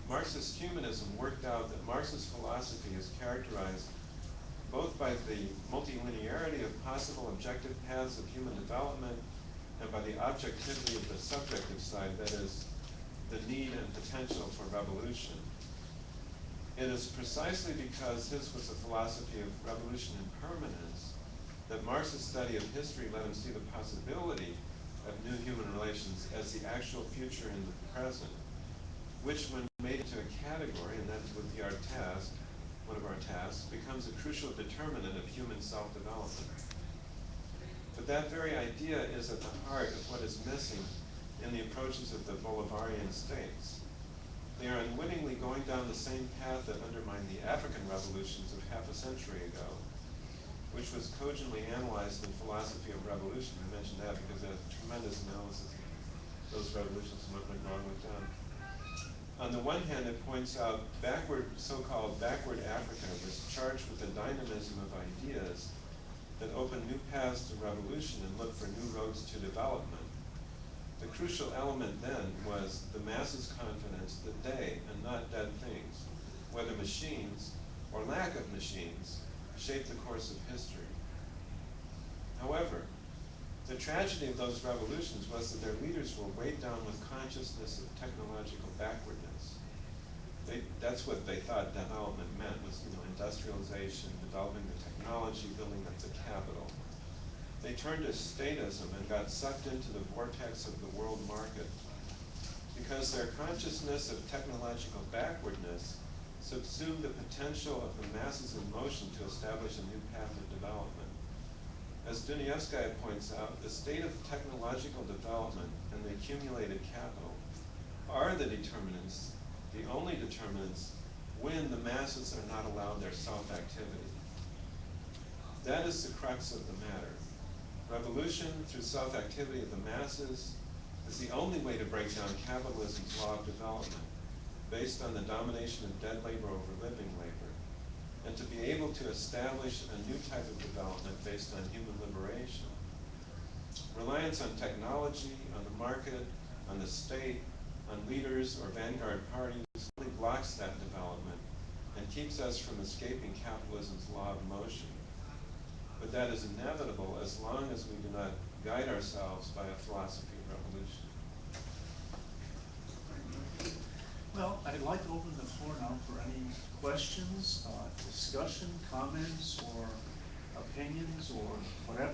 Marxist-Humanism worked out that Marxist philosophy is characterized both by the multilinearity of possible objective paths of human development and by the objectivity of the subjective side, that is, the need and potential for revolution. It is precisely because his was a philosophy of revolution and permanence that Marx's study of history let him see the possibility of new human relations as the actual future in the present, which when made into a category, and that would be our task, one of our tasks, becomes a crucial determinant of human self-development. But that very idea is at the heart of what is missing in the approaches of the Bolivarian states. They are unwittingly going down the same path that undermined the African revolutions of half a century ago, which was cogently analyzed in philosophy of revolution. I mentioned that because there's a tremendous analysis of those revolutions and what went wrong with them. On the one hand, it points out so-called backward Africa was charged with the dynamism of ideas that opened new paths to revolution and looked for new roads to development. The crucial element then was the masses' confidence that they, and not dead things, whether machines or lack of machines, shaped the course of history. However, the tragedy of those revolutions was that their leaders were weighed down with consciousness of technological backwardness. That's what they thought development meant, was, you know, industrialization, developing the technology, building up the capital. They turned to statism and got sucked into the vortex of the world market because their consciousness of technological backwardness subsumed the potential of the masses in motion to establish a new path of development. As Dunayevskaya points out, the state of technological development and the accumulated capital are the determinants, the only determinants, when the masses are not allowed their self-activity. That is the crux of the matter. Revolution through self-activity of the masses is the only way to break down capitalism's law of development, based on the domination of dead labor over living labor, and to be able to establish a new type of development based on human liberation. Reliance on technology, on the market, on the state, on leaders or vanguard parties really blocks that development and keeps us from escaping capitalism's law of motion. But that is inevitable as long as we do not guide ourselves by a philosophy of revolution. Very good. Well, I'd like to open the floor now for any questions, discussion, comments, or opinions, or whatever.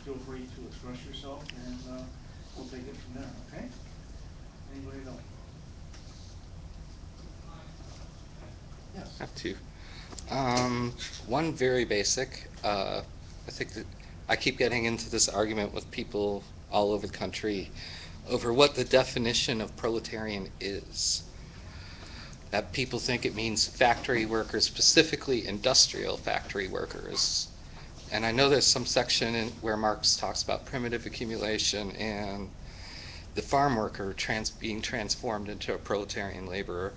Feel free to express yourself, and we'll take it from there, okay? Anybody at all? Yes. Have two. One very basic. I think that I keep getting into this argument with people all over the country over what the definition of proletarian is. That people think it means factory workers, specifically industrial factory workers. And I know there's some section where Marx talks about primitive accumulation and the farm worker being transformed into a proletarian laborer,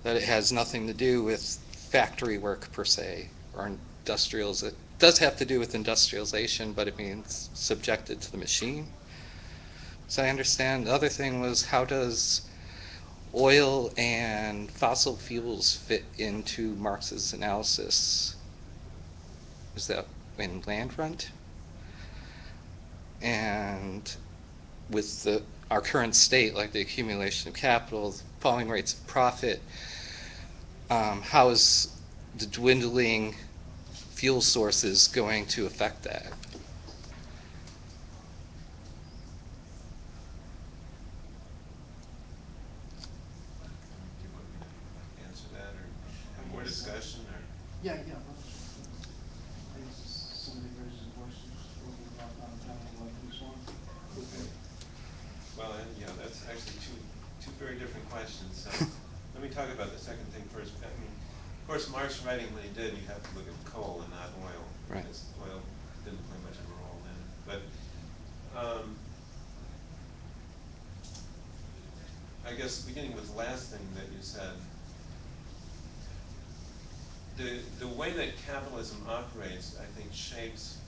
that it has nothing to do with factory work per se, or industrials. It does have to do with industrialization, but it means subjected to the machine. So I understand. The other thing was, how does oil and fossil fuels fit into Marx's analysis? Is that in land rent? And with our current state, like the accumulation of capital, falling rates of profit, how is the dwindling fuel sources going to affect that? Do you want me to answer that or I have more guess, discussion or? yeah, why don't you, I guess somebody raises a question, throws it out on the panel, would like to respond? Feel Okay. free. Well, yeah, that's actually two very different questions. So let me talk about the second thing first. I mean, of course, Marx writing when he did, you have to look at coal and not oil, Right. because oil didn't play much of a role then. But um, I guess beginning with the last thing that you said, the way that capitalism operates, I think, shapes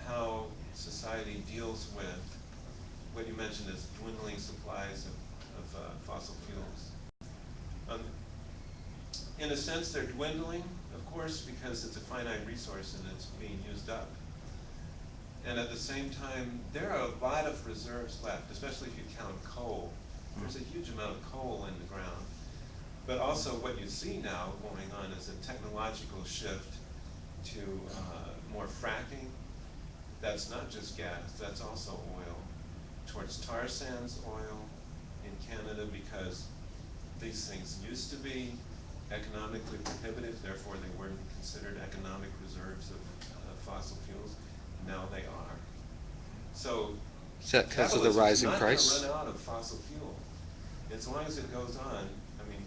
how society deals with what you mentioned as dwindling supplies of fossil fuels. Um, in a sense, they're dwindling, of course, because it's a finite resource and it's being used up. And at the same time, there are a lot of reserves left, especially if you count coal. There's a huge amount of coal in the ground. But also what you see now going on is a technological shift to more fracking. That's not just gas, that's also oil. Towards tar sands oil in Canada, because these things used to be economically prohibitive, therefore they weren't considered economic reserves of fossil fuels. Now they are. So Is that because of the capitalism is rising not going to price? run out of fossil fuel. As long as it goes on, I mean,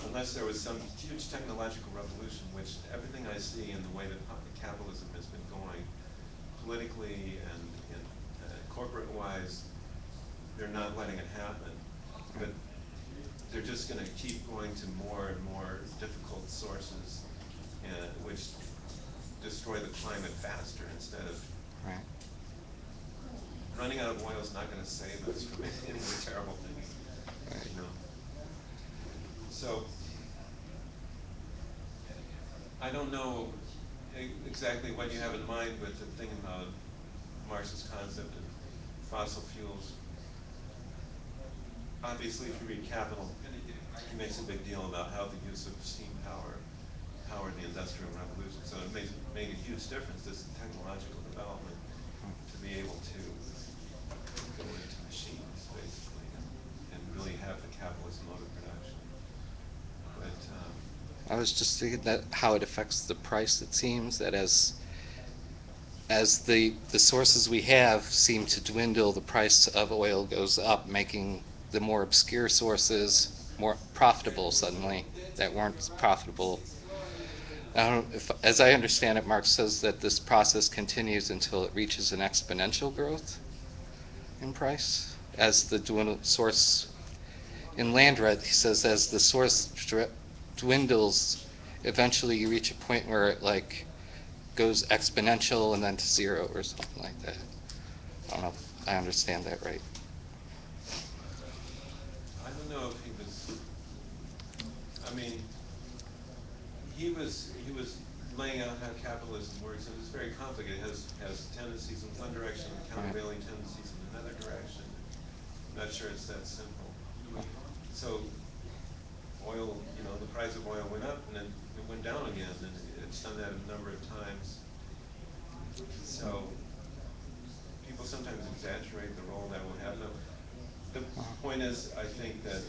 unless there was some huge technological revolution, which everything I see in the way that capitalism has been going, politically and corporate-wise, they're not letting it happen. But they're just going to keep going to more and more difficult sources, which destroy the climate faster instead of Right. running out of oil is not going to save us from any of the terrible things, Right. you know. So I don't know exactly what you have in mind with the thing about Marx's concept of fossil fuels. Obviously, if you read Capital, he makes a big deal about how the use of steam power powered the Industrial Revolution. So it made a huge difference, this technological development, to be able to go into machines, basically, and really have the capitalist mode of production. But I was just thinking that how it affects the price. It seems that as the sources we have seem to dwindle, the price of oil goes up, making the more obscure sources more profitable suddenly that weren't profitable. I don't, if, as I understand it, Marx says that this process continues until it reaches an exponential growth in price. As the source in land rent, he says, as the source dwindles, eventually you reach a point where it like goes exponential and then to zero or something like that. I don't know if I understand that right. I don't know if he was, I mean, he was laying out how capitalism works, and it's very complicated. It has tendencies in one direction and Right. countervailing tendencies in another direction. I'm not sure it's that simple. So oil, the price of oil went up and then it went down again, and it's done that a number of times. So people sometimes exaggerate the role that will have. No, the point is, I think that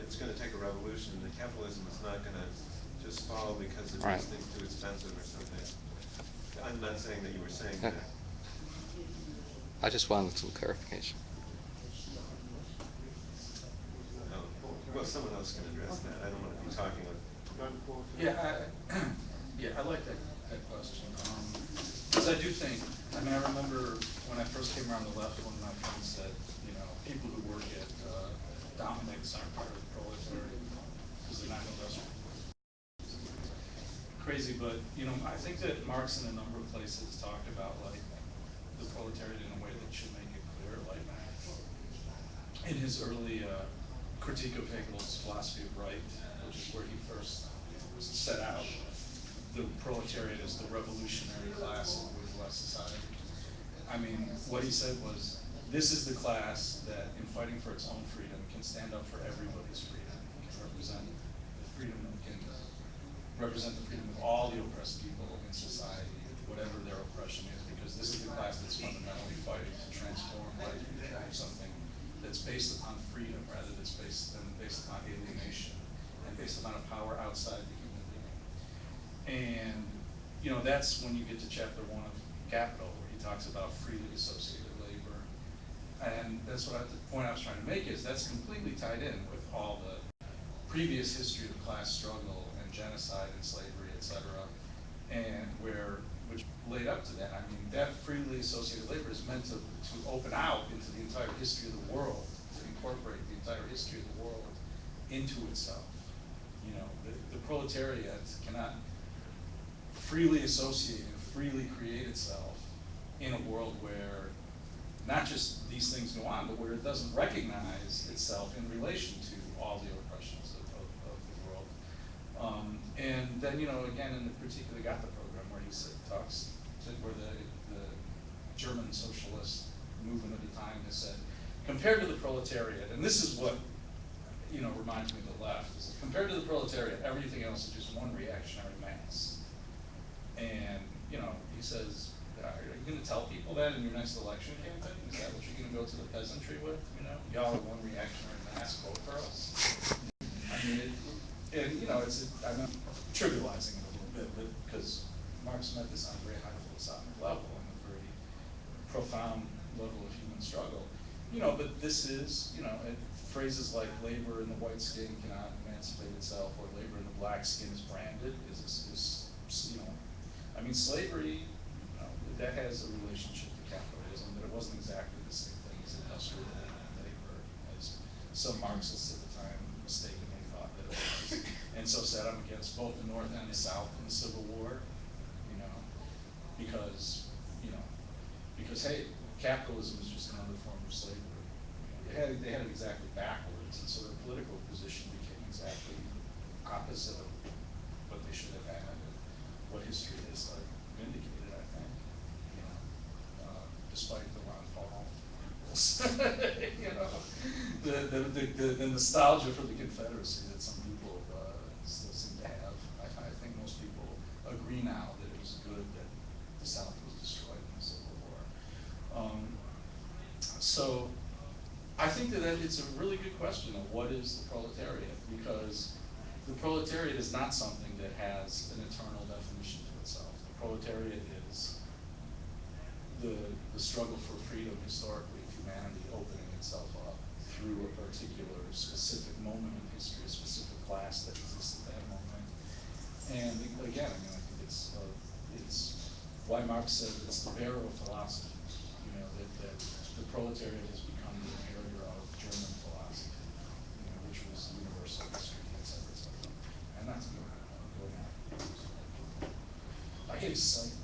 it's going to take a revolution, and the capitalism is not going to just fall because it Right. makes things too expensive or something. I'm not saying that you were saying Yeah. that. I just wanted some clarification. Oh, well, someone else can address that. I don't want to be talking with. Yeah, yeah, I like that question. Because I do think, I mean, I remember when I first came around the left, one of my friends said, people who work at Dominic's aren't part of the proletariat because they're not industrial workers. Crazy, but I think that Marx in a number of places talked about like the proletariat in a way that should make it clear. Like in his early critique of Hegel's philosophy of right, which is where he first set out the proletariat as the revolutionary class in bourgeois society. I mean, what he said was, this is the class that, in fighting for its own freedom, can stand up for everybody's freedom, can represent the freedom of all the oppressed people in society, whatever their oppression is, because this is the class that's fundamentally fighting to transform life into something that's based upon freedom rather than based upon alienation and based upon a power outside the human being. And that's when you get to chapter 1 of Capital, where he talks about freely associated labor. And that's the point I was trying to make is that's completely tied in with all the previous history of class struggle and genocide and slavery, etc., and which laid up to that. I mean, that freely associated labor is meant to open out into the entire history of the world, to incorporate the entire history of the world into itself. The proletariat cannot freely associate and freely create itself in a world where not just these things go on, but where it doesn't recognize itself in relation to all the oppressions of the world. And then, again, in the critique of the Gotha program, where he talks to where the German socialist movement of the time has said, compared to the proletariat, and this is what reminds me of the left, is that compared to the proletariat, everything else is just one reactionary mass. And, he says, are you going to tell people that in your next election campaign? Is that what you're going to go to the peasantry with? Y'all are one reactionary mass, vote for us. I mean, I'm trivializing it a little bit, but because Marx meant this on a very high philosophical level and a very profound level of human struggle. But this is, phrases like labor in the white skin cannot emancipate itself, or labor in the black skin is branded, I mean, slavery, that has a relationship to capitalism, but it wasn't exactly the same thing as industrial labor, as some Marxists at the time mistakenly thought that it was. And so said, I'm against both the North and the South in the Civil War, you know, because, you know, because hey, capitalism is just another form of slavery. They had it exactly backwards, and so their political position became exactly opposite of what they should have had, and what history has vindicated, I think. Despite the Ron Paul peoples, the nostalgia for the Confederacy that some people still seem to have. I think most people agree now that it was good that the South was destroyed in the Civil War. So I think that it's a really good question of what is the proletariat, because the proletariat is not something that has an eternal definition to itself. The proletariat is the struggle for freedom historically of humanity opening itself up through a particular specific moment in history, a specific class that exists at that moment. And again, I mean, I think it's why Marx said it's the bearer of philosophy. That the proletariat has become the inheritor of German philosophy, which was universal history, et cetera, et cetera. And not to go going on. I get excited.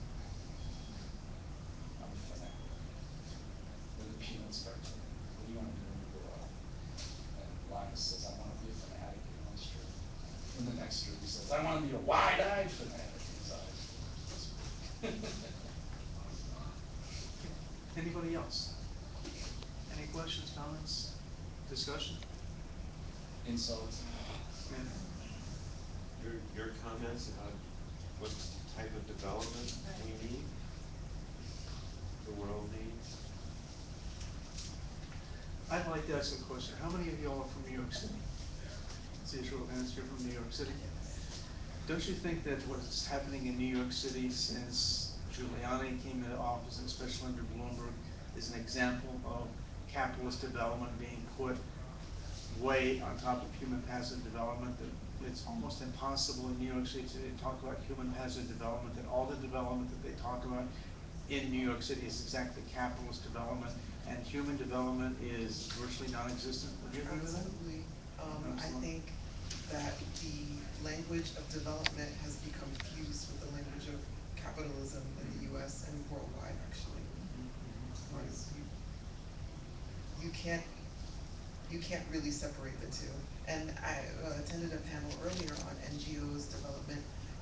I'm a fanatic. When the peanuts start turning, what do you want to do when you grow up? And line wide-eyed fanatic inside. Okay. Anybody else? Any questions, comments, discussion? Insults. Yeah. Your comments about what type of development we need, the world needs? I'd like to ask a question. How many of you all are from New York City? See a show of hands, you're from New York City? Don't you think that what's happening in New York City since Giuliani came into office, and especially under Bloomberg, is an example of capitalist development being put way on top of human passive development? That it's almost impossible in New York City to talk about human passive development, that all the development that they talk about in New York City is exactly capitalist development, and human development is virtually non-existent. Would you agree with that? Absolutely. I Absolutely. think that the language of development has become fused with the language of capitalism in the US and worldwide, actually. Right. Because you can't you can't really separate the two. And I attended a panel earlier on NGOs, development,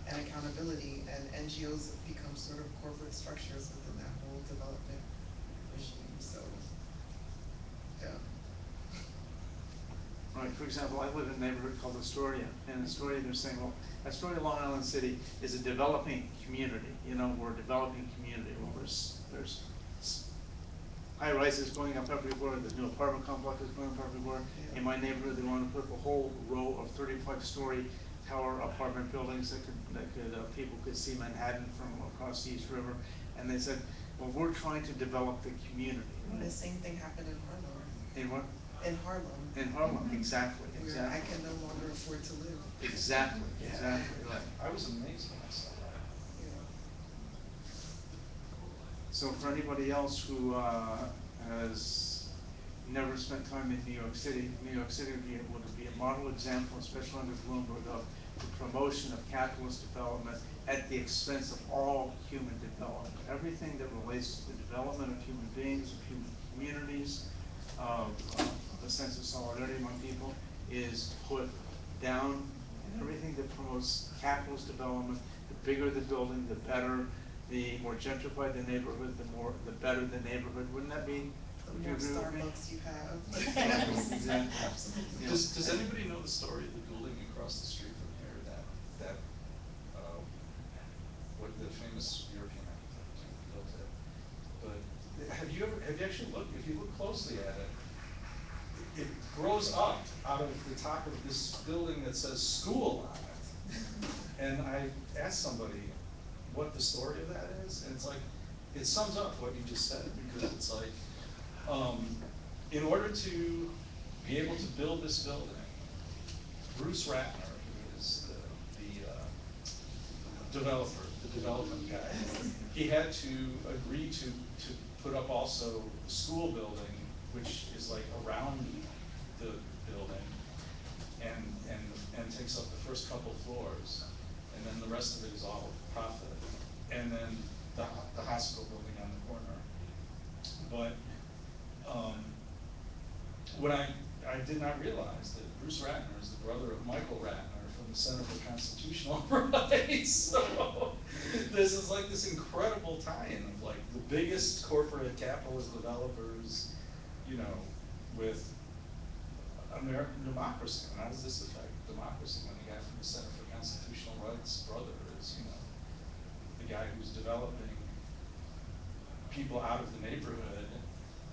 and accountability, and NGOs have become sort of corporate structures within that whole development regime. So, yeah. Right, for example, I live in a neighborhood called Astoria. In Astoria, they're saying, well, Astoria, Long Island City is a developing community. You know, we're a developing community. Well, there's high rises going up everywhere. There's new apartment complexes going up everywhere. Yeah. In my neighborhood, they want to put up a whole row of 35-story tower apartment buildings that could people could see Manhattan from across the East River. And they said, well, we're trying to develop the community. And Right? the same thing happened in Harlem. In what? In Harlem. In Harlem, exactly, Where exactly. I can no longer afford to live. Exactly, Yeah, exactly, right. I was amazed when I saw that. Yeah. So for anybody else who has never spent time in New York City would be a model example, especially under Bloomberg, of the promotion of capitalist development at the expense of all human development. Everything that relates to the development of human beings, of human communities, of a sense of solidarity among people is put down, and everything that promotes capitalist development, the bigger the building, the better, the more gentrified the neighborhood, the better the neighborhood. Wouldn't that be? The Would you more agree with me? Starbucks you have. Exactly, Yes, exactly. absolutely. You know, Does anybody know the story of the building across the street from here that what the famous European architect built it? But have you actually looked? If you look closely at it, it grows up out of the top of this building that says school on it. And I asked somebody what the story of that is, and it's like, it sums up what you just said, because it's like, in order to be able to build this building, Bruce Ratner, who is the development guy, he had to agree to put up also the school building, which is like around the building, and takes up the first couple floors, and then the rest of it is all profit, and then the hospital building on the corner. But what I did not realize that Bruce Ratner is the brother of Michael Ratner from the Center for Constitutional Rights. So this is like this incredible tie-in of like the biggest corporate capitalist developers, you know, with American democracy. And how does this affect democracy when the guy from the Center for Constitutional Rights brother is, you know, the guy who's developing people out of the neighborhood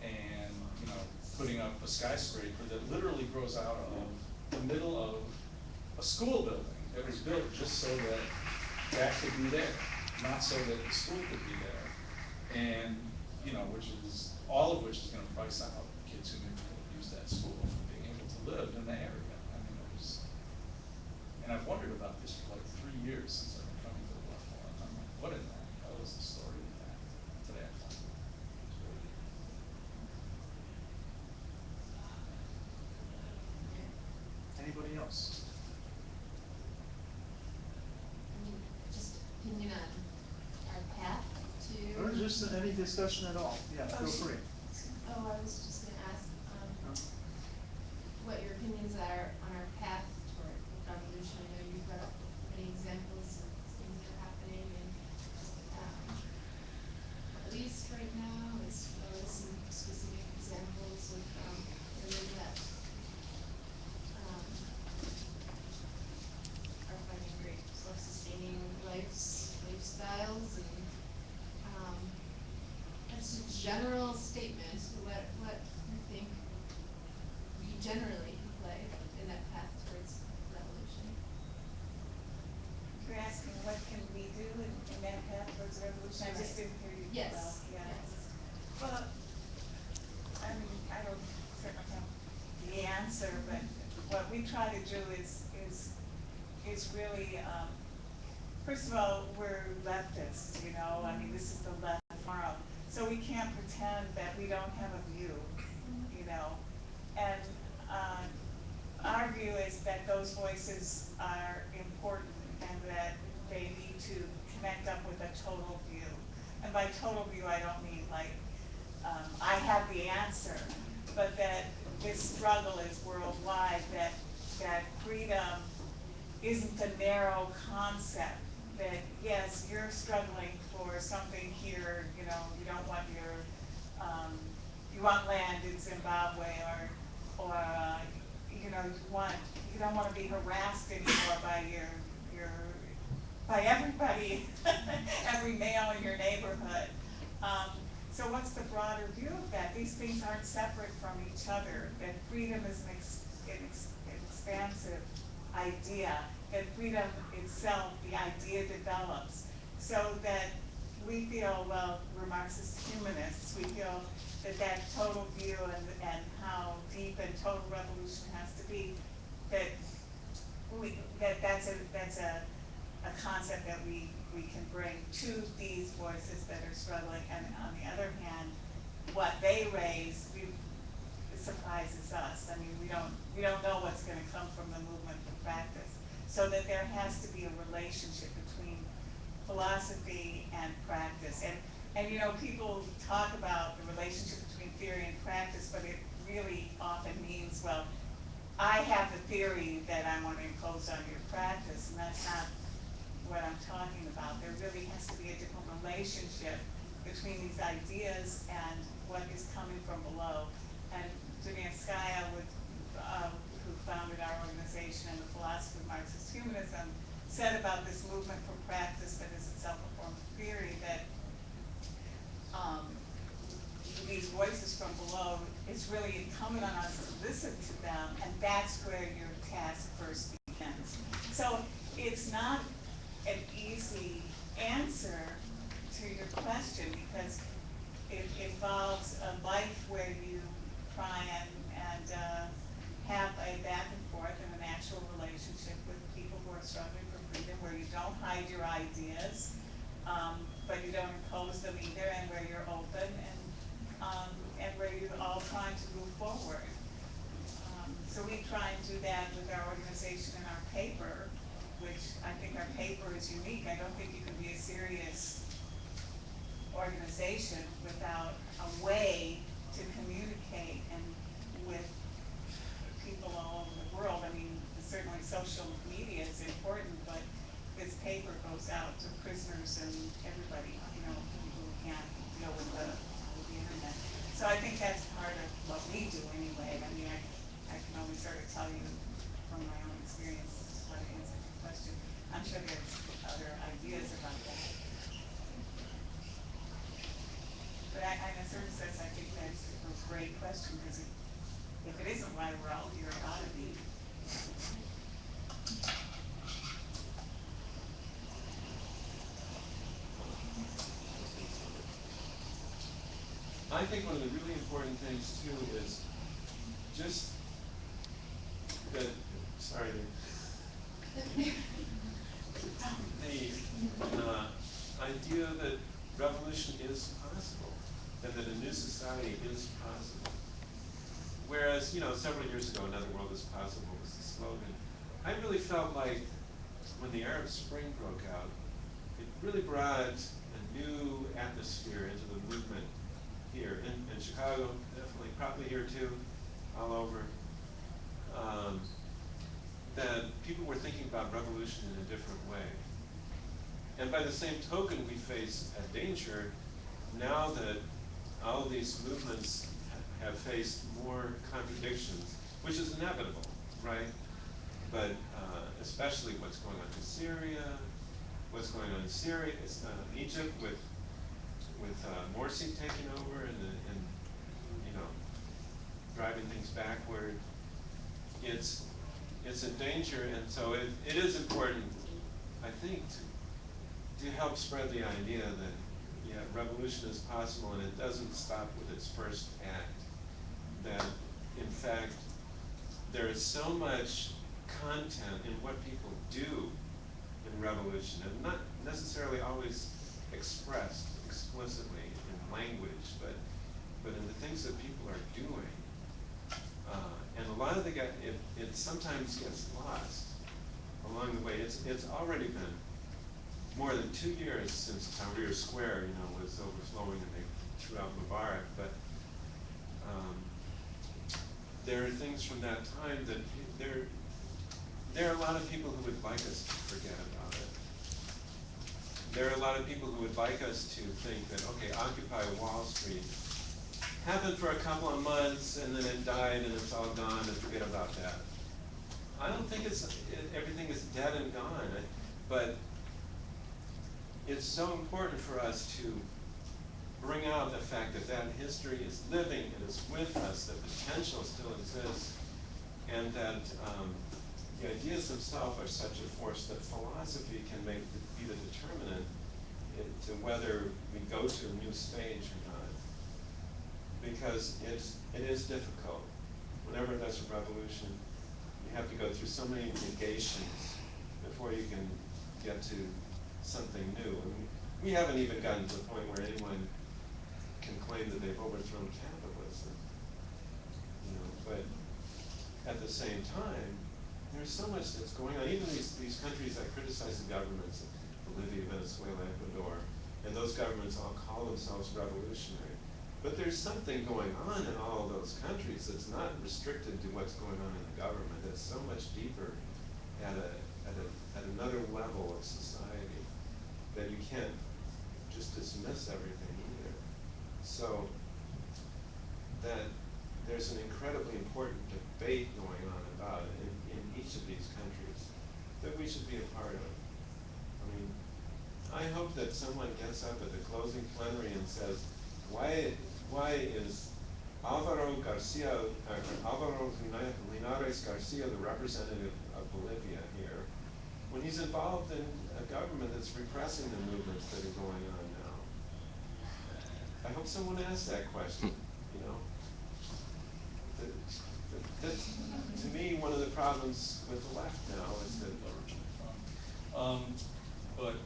and, you know, putting up a skyscraper that literally grows out of the middle of a school building that was built just so that that could be there, not so that the school could be there. And, you know, all of which is gonna price out kids who maybe could have used that school from being able to live in the area. I mean, and I've wondered about this for like 3 years since I've been coming to the left one. I'm like, what in the hell is the story with that? And today I found it. It's really neat. okay. Anybody else? Just opinion on our path to. Or just any discussion at all? Yeah, Oh, feel free. Oh, I was just gonna ask, what your opinions are on our path toward revolution. I know you brought up many examples general statement, what you think we generally can play in that path towards revolution. You're asking what can we do in that path towards revolution? I just Right. didn't hear you well, Yes, yeah. yes. Well, I mean, I don't certainly have the answer, but what we try to do is really, first of all, we're leftists, you know, I mean, this is the left forum, so we can't pretend that we don't have a view, you know, and uh, our view is that those voices are important and that they need to connect up with a total view. And by total view, I don't mean like I have the answer, but that this struggle is worldwide, that freedom isn't a narrow concept, that yes, you're struggling for something here, you know, you don't want your, you want land in Zimbabwe, or you know, you don't want to be harassed anymore by your, by everybody, every male in your neighborhood. Um, so what's the broader view of that? These things aren't separate from each other, that freedom is an expansive idea, that freedom itself, the idea develops, so that we feel, well, we're Marxist-humanists, we feel that that total view and how deep and total revolution has to be, that that's a concept that we can bring to these voices that are struggling, and on the other hand, what they raise, it surprises us. I mean, we don't know what's going to come from the movement for practice. So that there has to be a relationship between philosophy and practice. And you know, people talk about the relationship between theory and practice, but it really often means, well, I have the theory that I want to impose on your practice, and that's not what I'm talking about. There really has to be a different relationship between these ideas and what is coming from below. And Dunyanskaya, who founded our organization and the philosophy of Marxist-Humanism, said about this movement for practice that is itself a form of theory, that um, these voices from below, it's really incumbent on us to listen to them, and that's where your task first begins. So it's not an easy answer to your question, because it involves a life where you try and have a back and forth and an actual relationship with people who are struggling for freedom, where you don't hide your ideas, but you don't impose them either, and where you're open, and where you're all trying to move forward. So we try and do that with our organization and our paper, which I think our paper is unique. I don't think you can be a serious organization without a way to communicate and with people all over the world. I mean, certainly social media is important, but this paper goes out to prisoners and everybody, you know, people who can't deal with the internet. So I think that's part of what we do anyway. I mean, I can only sort of tell you from my own experience how to answer your question. I'm sure there's other ideas about that. But in a certain sense, I think that's a great question, because if it isn't why we're all here, it ought to be. I think one of the really important things too is just that, sorry, Okay. the idea that revolution is possible and that a new society is possible. Whereas, you know, several years ago, another world is possible was the slogan. I really felt like when the Arab Spring broke out, it really brought a new atmosphere into the movement here, in Chicago, definitely, probably here too, all over. Um, that people were thinking about revolution in a different way. And by the same token, we face a danger now that all of these movements have faced more contradictions, which is inevitable, right? But especially what's going on in Syria, what's going on in Egypt with Morsi taking over, and driving things backward. It's it's a danger, and so it is important, I think, to help spread the idea that yeah, revolution is possible, and it doesn't stop with its first act. That in fact there is so much content in what people do in revolution, and not necessarily always expressed explicitly in language, but in the things that people are doing. And a lot of it sometimes gets lost along the way. It's already been more than 2 years since Tahrir Square, was overflowing and they threw out Mubarak. But there are things from that time that there are a lot of people who would like us to forget about it. There are a lot of people who would like us to think that, okay, Occupy Wall Street happened for a couple of months and then it died and it's all gone and forget about that. I don't think everything is dead and gone, but it's so important for us to bring out the fact that that history is living, it is with us, that potential still exists, and that the ideas themselves are such a force that philosophy can be the determinant to whether we go to a new stage or not. Because it is difficult. Whenever there's a revolution, you have to go through so many negations before you can get to something new. And we haven't even gotten to the point where anyone can claim that they've overthrown capitalism. But at the same time, there's so much that's going on. Even these countries that criticize the governments, Bolivia, Venezuela, Ecuador, and those governments all call themselves revolutionary. But there's something going on in all of those countries that's not restricted to what's going on in the government. It's so much deeper at another level of society that you can't just dismiss everything either. So that there's an incredibly important debate going on about it in each of these countries that we should be a part of. I mean, I hope that someone gets up at the closing plenary and says, why is Alvaro Linares Garcia, the representative of Bolivia here, when he's involved in a government that's repressing the movements that are going on now? I hope someone asks that question, you know? That's, to me, one of the problems with the left now is that Where we're coming from. But